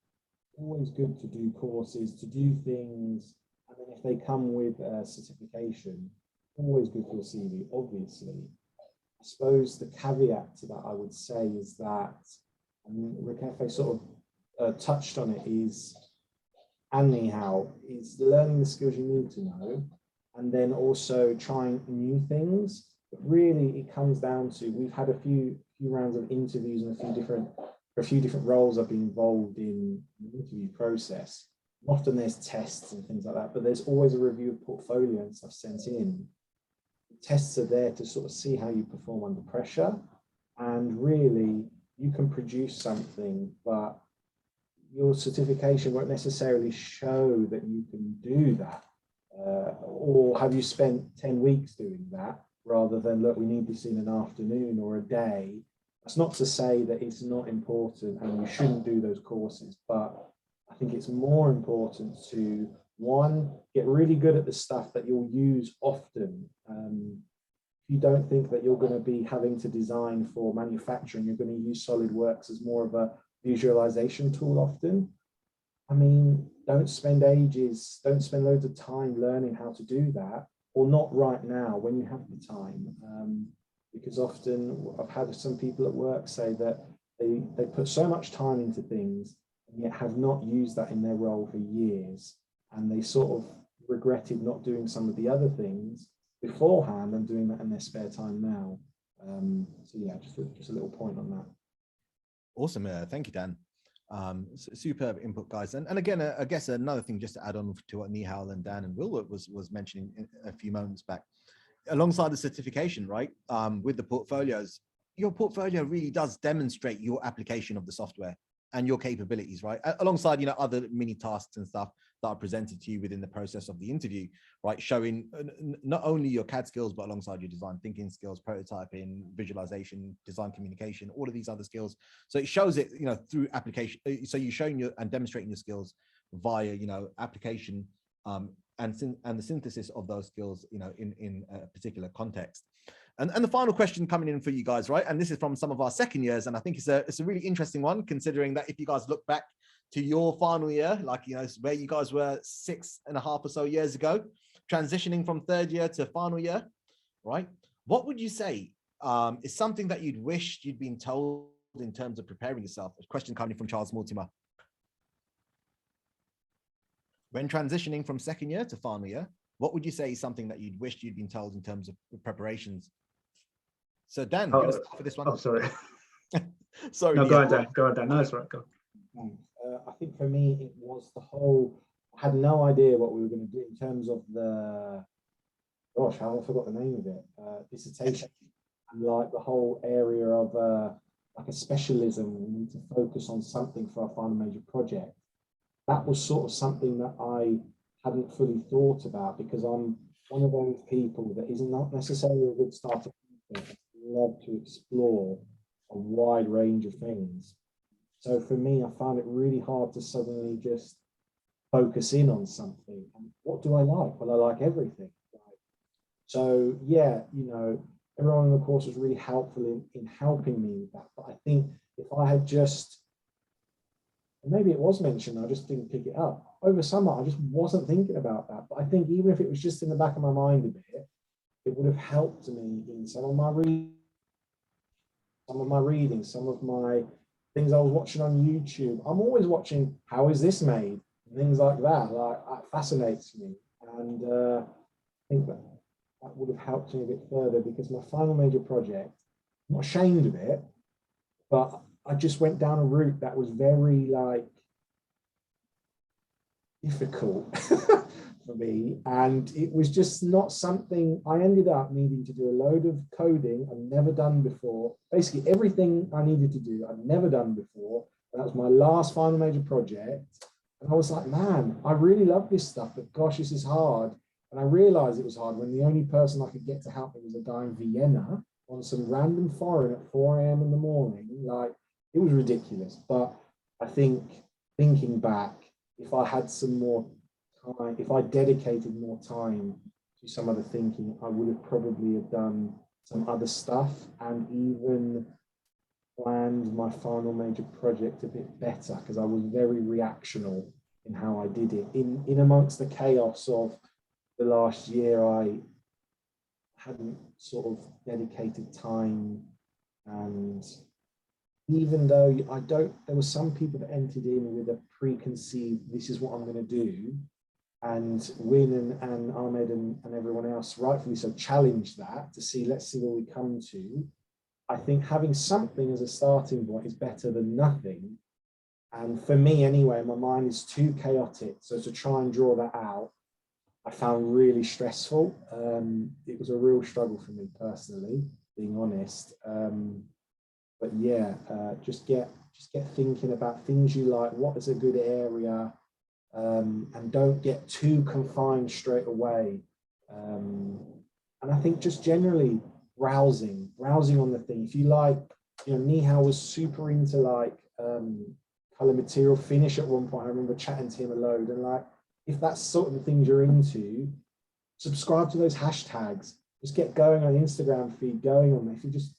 Speaker 4: always good to do courses, to do things, and then if they come with a certification, always good for your CV, obviously. I suppose the caveat to that I would say is that, I mean, Rikefe sort of touched on it, is, and Nihal, is learning the skills you need to know, and then also trying new things. But really, it comes down to, we've had a few rounds of interviews and a few different roles I've been involved in the interview process. Often there's tests and things like that, but there's always a review of portfolio and stuff sent in. The tests are there to sort of see how you perform under pressure, and really you can produce something, but your certification won't necessarily show that you can do that. Or have you spent 10 weeks doing that, rather than, look, we need this in an afternoon or a day. That's not to say that it's not important and you shouldn't do those courses, but I think it's more important to, one, get really good at the stuff that you'll use often. If you don't think that you're going to be having to design for manufacturing, you're going to use SolidWorks as more of a visualization tool often. I mean, don't spend loads of time learning how to do that, or not right now when you have the time. Because often I've had some people at work say that they put so much time into things and yet have not used that in their role for years. And they sort of regretted not doing some of the other things beforehand and doing that in their spare time now. So yeah, just a little point on that.
Speaker 1: Awesome. Thank you, Dan. Superb input, guys. And again, I guess another thing just to add on to what Nihal and Dan and Will was mentioning a few moments back, alongside the certification, right? With the portfolios, your portfolio really does demonstrate your application of the software and your capabilities, right? Alongside, you know, other mini tasks and stuff that are presented to you within the process of the interview, right? Showing not only your CAD skills, but alongside your design thinking skills, prototyping, visualization, design communication, all of these other skills. So it shows it, you know, through application. So you're showing your and demonstrating your skills via, you know, application and the synthesis of those skills, you know, in a particular context. And the final question coming in for you guys, right? And this is from some of our second years, and I think it's a really interesting one, considering that if you guys look back to your final year, like, you know, where you guys were 6.5 or so years ago, transitioning from third year to final year, right? What would you say is something that you'd wished you'd been told in terms of preparing yourself? A question coming from Charles Mortimer. When transitioning from second year to final year, what would you say is something that you'd wished you'd been told in terms of preparations? So Dan, you want to start for this one?
Speaker 5: Oh, sorry.
Speaker 1: Sorry.
Speaker 5: No, go on, Dan. Go on, Dan. No, it's right. Go.
Speaker 4: I think for me, it was the whole, I had no idea what we were going to do in terms of the, gosh, I forgot the name of it, dissertation, and like the whole area of like a specialism. We need to focus on something for our final major project. That was sort of something that I hadn't fully thought about, because I'm one of those people that is not necessarily a good starter. I love to explore a wide range of things. So for me, I found it really hard to suddenly just focus in on something. And what do I like? Well, I like everything. Right? So yeah, you know, everyone in the course was really helpful in helping me with that. But I think if I had just, maybe it was mentioned, I just didn't pick it up. Over summer, I just wasn't thinking about that. But I think even if it was just in the back of my mind a bit, it would have helped me in some of my reading, some of my things I was watching on YouTube. I'm always watching, how is this made? Things like that. Like, that fascinates me. And I think that would have helped me a bit further, because my final major project, I'm not ashamed of it, but I just went down a route that was very like difficult for me, and it was just not something. I ended up needing to do a load of coding I've never done before. Basically everything I needed to do I'd never done before. That was my last final major project, and I was like, man, I really love this stuff, but gosh, this is hard. And I realized it was hard when the only person I could get to help me was a guy in Vienna on some random foreign at 4 a.m. in the morning. Like, it was ridiculous. But I think, thinking back, if I had some more time, if I dedicated more time to some of the thinking, I would have probably have done some other stuff and even planned my final major project a bit better, because I was very reactional in how I did it. In amongst the chaos of the last year, I hadn't sort of dedicated time, and even though there were some people that entered in with a preconceived, this is what I'm going to do, and Win and Ahmed and everyone else, rightfully so, challenged that to see, let's see where we come to. I think having something as a starting point is better than nothing. And for me anyway, my mind is too chaotic. So to try and draw that out, I found really stressful. It was a real struggle for me personally, being honest. But yeah, just get thinking about things you like, what is a good area, and don't get too confined straight away. And I think just generally browsing on the thing. If you like, you know, Nihal was super into like color material finish at one point. I remember chatting to him a load, and like, if that's sort of the things you're into, subscribe to those hashtags. Just get going on Instagram feed, going on. If you just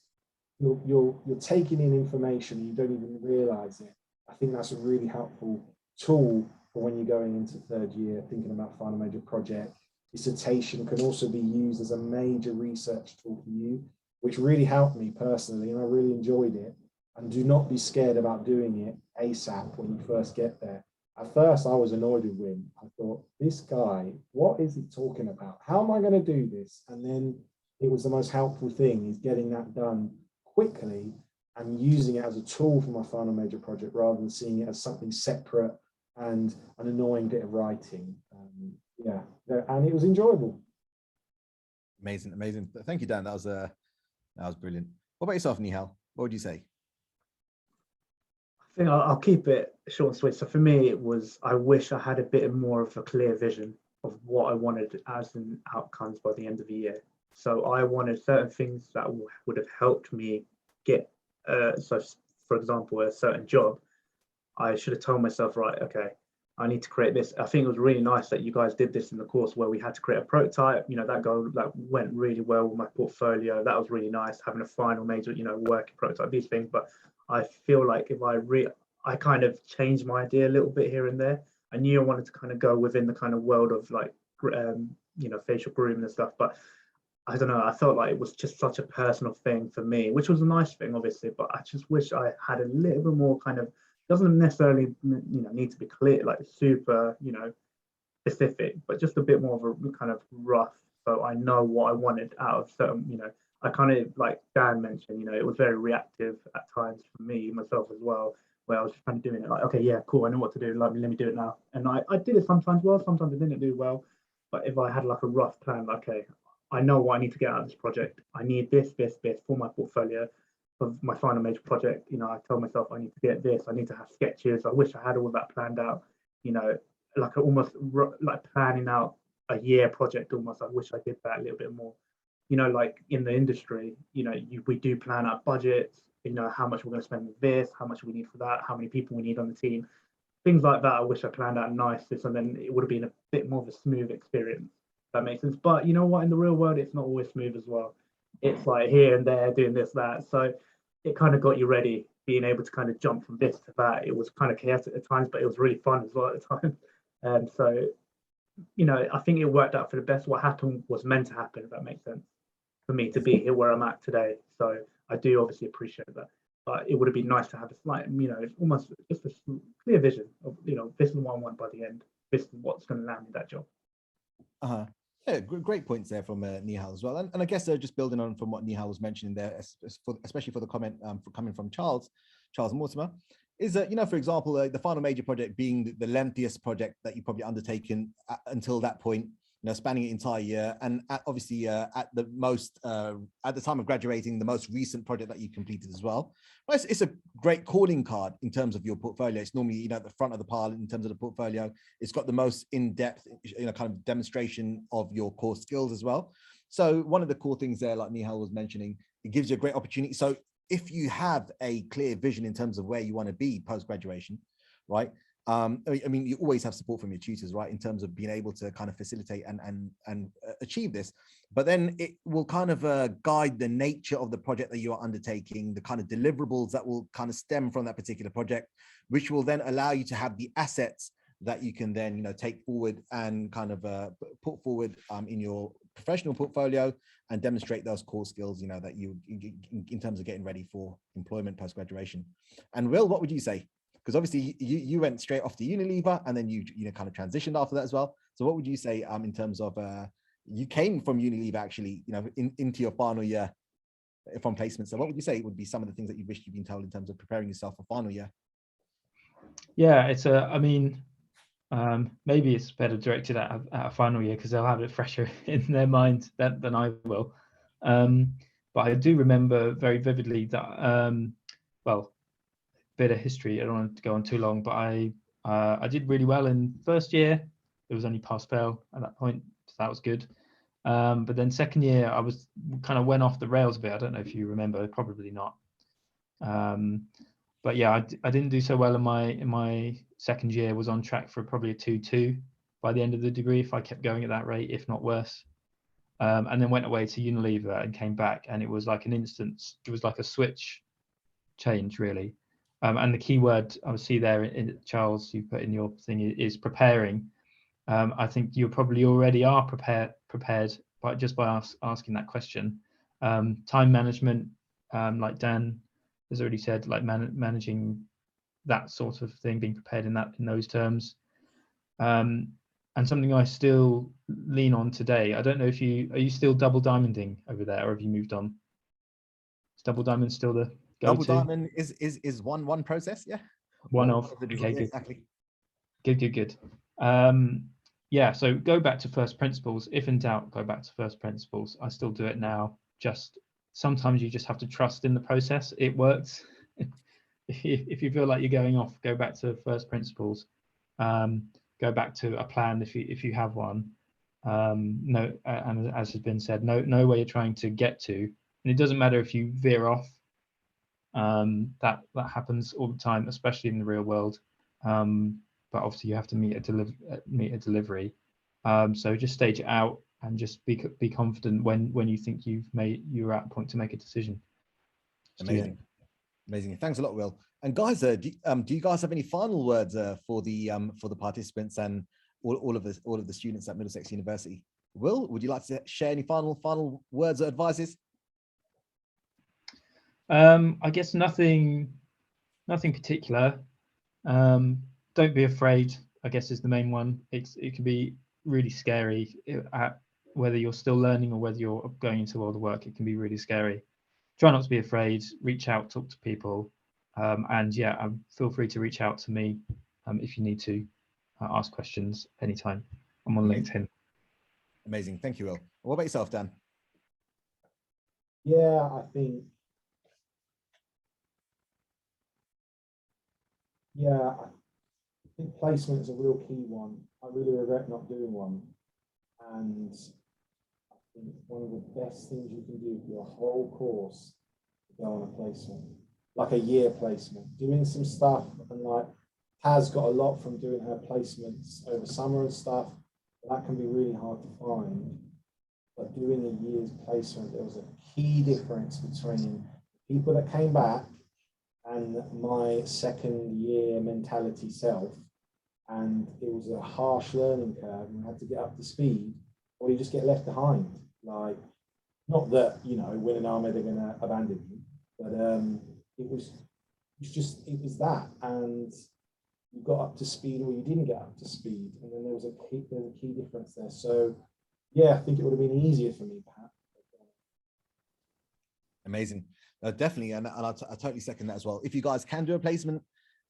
Speaker 4: you're taking in information and you don't even realize it. I think that's a really helpful tool for when you're going into third year, thinking about final major project. Dissertation can also be used as a major research tool for you, which really helped me personally, and I really enjoyed it. And do not be scared about doing it ASAP when you first get there. At first, I was annoyed with Win. I thought, this guy, what is he talking about? How am I going to do this? And then it was the most helpful thing, is getting that done quickly and using it as a tool for my final major project, rather than seeing it as something separate and an annoying bit of writing. Yeah, and it was enjoyable.
Speaker 1: Amazing. Thank you, Dan. That was brilliant. What about yourself, Nihal? What would you say?
Speaker 5: I think I'll keep it short and sweet. So for me, it was, I wish I had a bit more of a clear vision of what I wanted as an outcomes by the end of the year. So I wanted certain things that would have helped me get, so for example, a certain job. I should have told myself, right, okay, I need to create this. I think it was really nice that you guys did this in the course where we had to create a prototype. That went really well with my portfolio. That was really nice, having a final major, working prototype, these things. But I feel like if I kind of changed my idea a little bit here and there. I knew I wanted to kind of go within the kind of world of like, facial grooming and stuff. But I don't know, I felt like it was just such a personal thing for me, which was a nice thing, obviously, but I just wish I had a little bit more kind of, doesn't necessarily, need to be clear, like super, specific, but just a bit more of a kind of rough, so I know what I wanted out of certain, I kind of, like Dan mentioned, it was very reactive at times for me, myself as well, where I was just kind of doing it like, okay, yeah, cool, I know what to do, like, let me do it now. And I did it sometimes well, sometimes I didn't do well, but if I had like a rough plan, like, okay, I know what I need to get out of this project. I need this for my portfolio of my final major project. I tell myself I need to get this. I need to have sketches. I wish I had all that planned out. Like almost like planning out a year project. Almost, I wish I did that a little bit more. Like in the industry, we do plan out budgets. How much we're going to spend with this, how much we need for that, how many people we need on the team, things like that. I wish I planned out nicely, so then it would have been a bit more of a smooth experience. That makes sense. But you know what? In the real world, it's not always smooth as well. It's like here and there, doing this, that. So it kind of got you ready, being able to kind of jump from this to that. It was kind of chaotic at times, but it was really fun as well at the time. And so, I think it worked out for the best. What happened was meant to happen, if that makes sense, for me to be here where I'm at today. So I do obviously appreciate that. But it would have been nice to have a slight, it's almost just a clear vision of, this is what I want by the end. This is what's going to land me that job.
Speaker 1: Uh-huh. Yeah, great points there from Nihal as well. And I guess just building on from what Nihal was mentioning there, especially for the comment coming from Charles Mortimer, is that, for example, the final major project being the lengthiest project that you've probably undertaken until that point, spanning an entire year, and obviously at the time of graduating, the most recent project that you completed as well. It's a great calling card in terms of your portfolio. It's normally, at the front of the pile in terms of the portfolio. It's got the most in-depth, kind of demonstration of your core skills as well. So one of the cool things there, like Nihal was mentioning, it gives you a great opportunity. So if you have a clear vision in terms of where you want to be post-graduation, right? You always have support from your tutors, right, in terms of being able to kind of facilitate and achieve this. But then it will kind of guide the nature of the project that you are undertaking, the kind of deliverables that will kind of stem from that particular project, which will then allow you to have the assets that you can then, take forward and kind of put forward in your professional portfolio and demonstrate those core skills, that you in terms of getting ready for employment post-graduation. And Will, what would you say? Because obviously you went straight off to Unilever and then you kind of transitioned after that as well. So what would you say in terms of you came from Unilever actually, into your final year from placement. So what would you say would be some of the things that you wish you'd been told in terms of preparing yourself for final year?
Speaker 6: Yeah, it's maybe it's better directed at a final year because they'll have it fresher in their mind than I will. But I do remember very vividly that, bit of history. I don't want to go on too long, but I did really well in first year. It was only pass fail at that point, so that was good. But then second year, I was kind of went off the rails a bit. I don't know if you remember, probably not. But yeah, I didn't do so well in my second year. Was on track for probably a 2-2 by the end of the degree if I kept going at that rate, if not worse. And then went away to Unilever and came back, and it was like an instance. It was like a switch change, really. And the key word I see there, Charles, you put in your thing is preparing. I think you probably already are prepared by asking that question. Time management, like Dan has already said, like managing that sort of thing, being prepared in those terms. And something I still lean on today. I don't know if are you still double diamonding over there, or have you moved on? Is double diamond still the go-to?
Speaker 1: Double diamond is one process, yeah.
Speaker 6: One of okay, good. Exactly. Good. Yeah, so go back to first principles. If in doubt, go back to first principles. I still do it now. Just sometimes you just have to trust in the process. It works. If you feel like you're going off, go back to first principles. Go back to a plan if you have one. And as has been said, know where you're trying to get to, and it doesn't matter if you veer off. That happens all the time, especially in the real world. but obviously you have to meet a delivery. So just stage it out and just be confident when you think you're at a point to make a decision.
Speaker 1: Amazing. Amazing. Thanks a lot, Will. And guys, do you guys have any final words for the participants and all of the students at Middlesex University? Will, would you like to share any final words or advices?
Speaker 6: I guess nothing particular. Don't be afraid, I guess, is the main one. It can be really scary at whether you're still learning or whether you're going into world of work. It can be really scary. Try not to be afraid. Reach out, talk to people, and yeah, feel free to reach out to me if you need to ask questions anytime. I'm on LinkedIn.
Speaker 1: Amazing, thank you, Will. What about yourself, Dan?
Speaker 4: Yeah, I think placement is a real key one. I really regret not doing one, and I think one of the best things you can do for your whole course is go on a placement, like a year placement, doing some stuff. And like Taz got a lot from doing her placements over summer and stuff. That can be really hard to find. But doing a year's placement, there was a key difference between people that came back and my second year mentality self. And it was a harsh learning curve, and I had to get up to speed, or you just get left behind. Like, not that, you know, win an army, they're going to abandon you, but it was that. And you got up to speed or you didn't get up to speed. And then there was a key difference there. So, yeah, I think it would have been easier for me, perhaps.
Speaker 1: Amazing. Definitely. And I totally second that as well. If you guys can do a placement,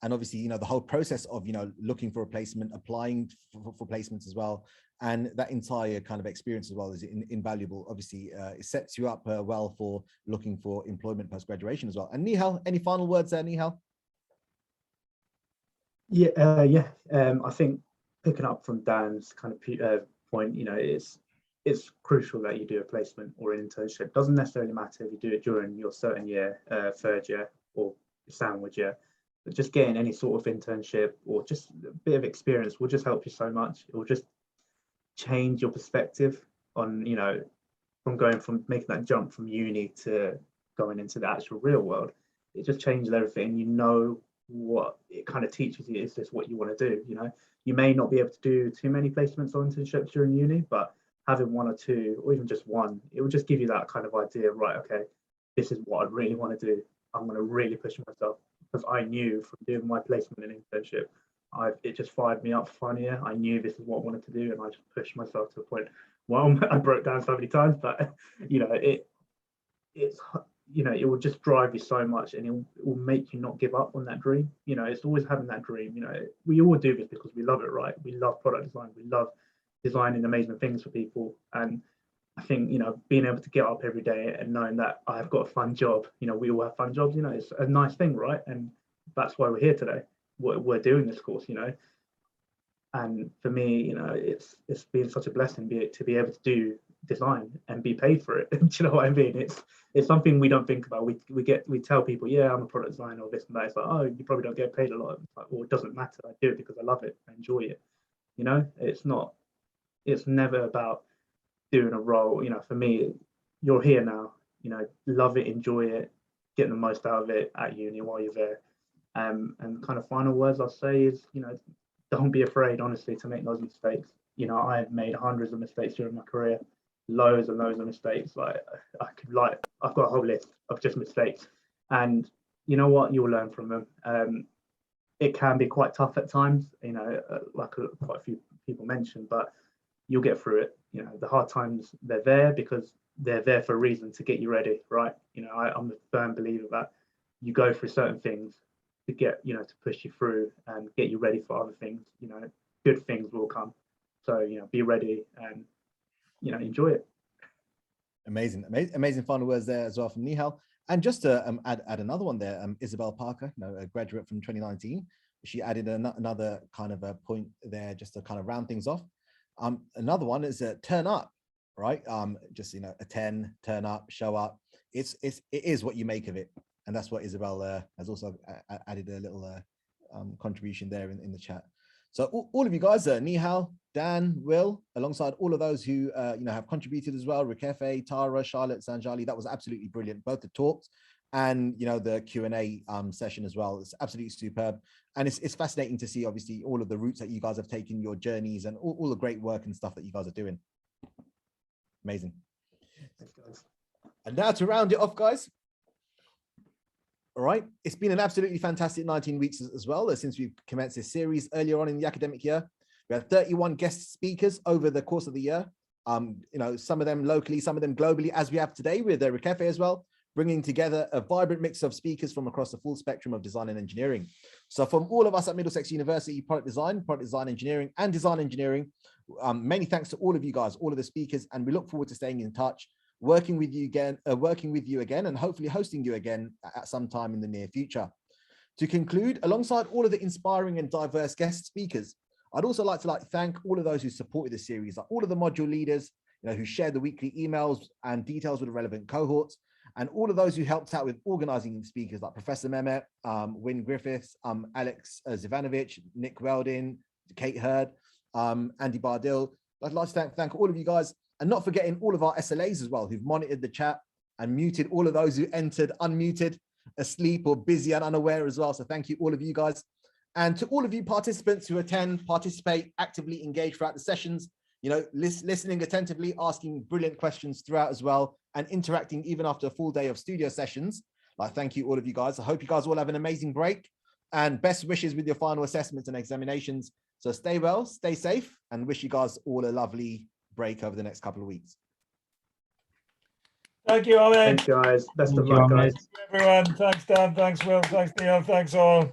Speaker 1: and obviously, you know, the whole process of, you know, looking for a placement, applying for placements as well, and that entire kind of experience as well is invaluable. Obviously, it sets you up well for looking for employment post-graduation as well. And Nihal, any final words there, Nihal?
Speaker 5: I think picking up from Dan's kind of point, you know, it's crucial that you do a placement or an internship. Doesn't necessarily matter if you do it during your certain year, third year, or sandwich year. But just getting any sort of internship or just a bit of experience will just help you so much. It will just change your perspective on, you know, from making that jump from uni to going into the actual real world. It just changes everything. You know what it kind of teaches you is just what you want to do. You know, you may not be able to do too many placements or internships during uni, but having one or two, or even just one, it will just give you that kind of idea, right? Okay, this is what I really want to do. I'm going to really push myself. Because I knew from doing my placement and internship, it just fired me up for final year. I knew this is what I wanted to do, and I just pushed myself to the point. Well, I broke down so many times, but you know, it's you know, it will just drive you so much, and it will make you not give up on that dream. You know, it's always having that dream. You know, we all do this because we love it, right? We love product design. We love designing amazing things for people, and I think, you know, being able to get up every day and knowing that I've got a fun job, you know, we all have fun jobs, you know, it's a nice thing, right? And that's why we're here today. We're doing this course, you know. And for me, you know, it's been such a blessing to be able to do design and be paid for it. Do you know what I mean? It's something we don't think about. We tell people, yeah, I'm a product designer or this and that. It's like, oh, you probably don't get paid a lot. It's like, well, it doesn't matter. I do it because I love it. I enjoy it. You know, it's never about doing a role. You know, for me, you're here now, you know, love it, enjoy it, get the most out of it at uni while you're there. And kind of final words I'll say is, you know, don't be afraid, honestly, to make those mistakes. You know, I've made hundreds of mistakes during my career, loads and loads of mistakes. I've got a whole list of just mistakes, and you know what, you'll learn from them. It can be quite tough at times, you know, quite a few people mentioned, but you'll get through it. You know, the hard times, they're there because they're there for a reason, to get you ready, right? You know, I'm a firm believer that you go through certain things to get, you know, to push you through and get you ready for other things. You know, good things will come. So, you know, be ready and, you know, enjoy it.
Speaker 1: Amazing final words there as well from Nihal. And just to add another one there, Isabel Parker, you know, a graduate from 2019, she added another kind of a point there just to kind of round things off. Another one is turn up, right? Just, you know, attend, turn up, show up. It is what you make of it, and that's what Isabel has also added a little contribution there in the chat. So all of you guys, Nihal, Dan, Will, alongside all of those who have contributed as well, Rikefe, Tara, Charlotte, Sanjali, that was absolutely brilliant. Both the talks and the Q&A session as well. It's absolutely superb. And it's fascinating to see, obviously, all of the routes that you guys have taken, your journeys, and all the great work and stuff that you guys are doing. Amazing.
Speaker 5: Thanks, guys.
Speaker 1: And now to round it off, guys. All right, it's been an absolutely fantastic 19 weeks as well since we've commenced this series earlier on in the academic year. We had 31 guest speakers over the course of the year. Some of them locally, some of them globally, as we have today with Rikefe as well, bringing together a vibrant mix of speakers from across the full spectrum of design and engineering. So from all of us at Middlesex University, product design engineering, and design engineering, many thanks to all of you guys, all of the speakers, and we look forward to staying in touch, working with you again, and hopefully hosting you again at some time in the near future. To conclude, alongside all of the inspiring and diverse guest speakers, I'd also like to thank all of those who supported this series, all of the module leaders, who shared the weekly emails and details with the relevant cohorts, and all of those who helped out with organizing speakers like Professor Mehmet, Wynne Griffiths, Alex Zivanovic, Nick Weldon, Kate Hurd, Andy Bardil. I'd like to thank all of you guys, and not forgetting all of our SLAs as well, who've monitored the chat and muted all of those who entered unmuted, asleep or busy and unaware as well. So thank you, all of you guys. And to all of you participants who attend, participate, actively engage throughout the sessions, listening attentively, asking brilliant questions throughout as well, and interacting even after a full day of studio sessions. Thank you, all of you guys. I hope you guys all have an amazing break, and best wishes with your final assessments and examinations. So stay well, stay safe, and wish you guys all a lovely break over the next couple of weeks.
Speaker 7: Thank you, Ahmed.
Speaker 5: Thanks, guys. Best of luck, guys.
Speaker 7: Thank you, everyone. Thanks, Dan. Thanks, Will. Thanks, Neil. Thanks, all.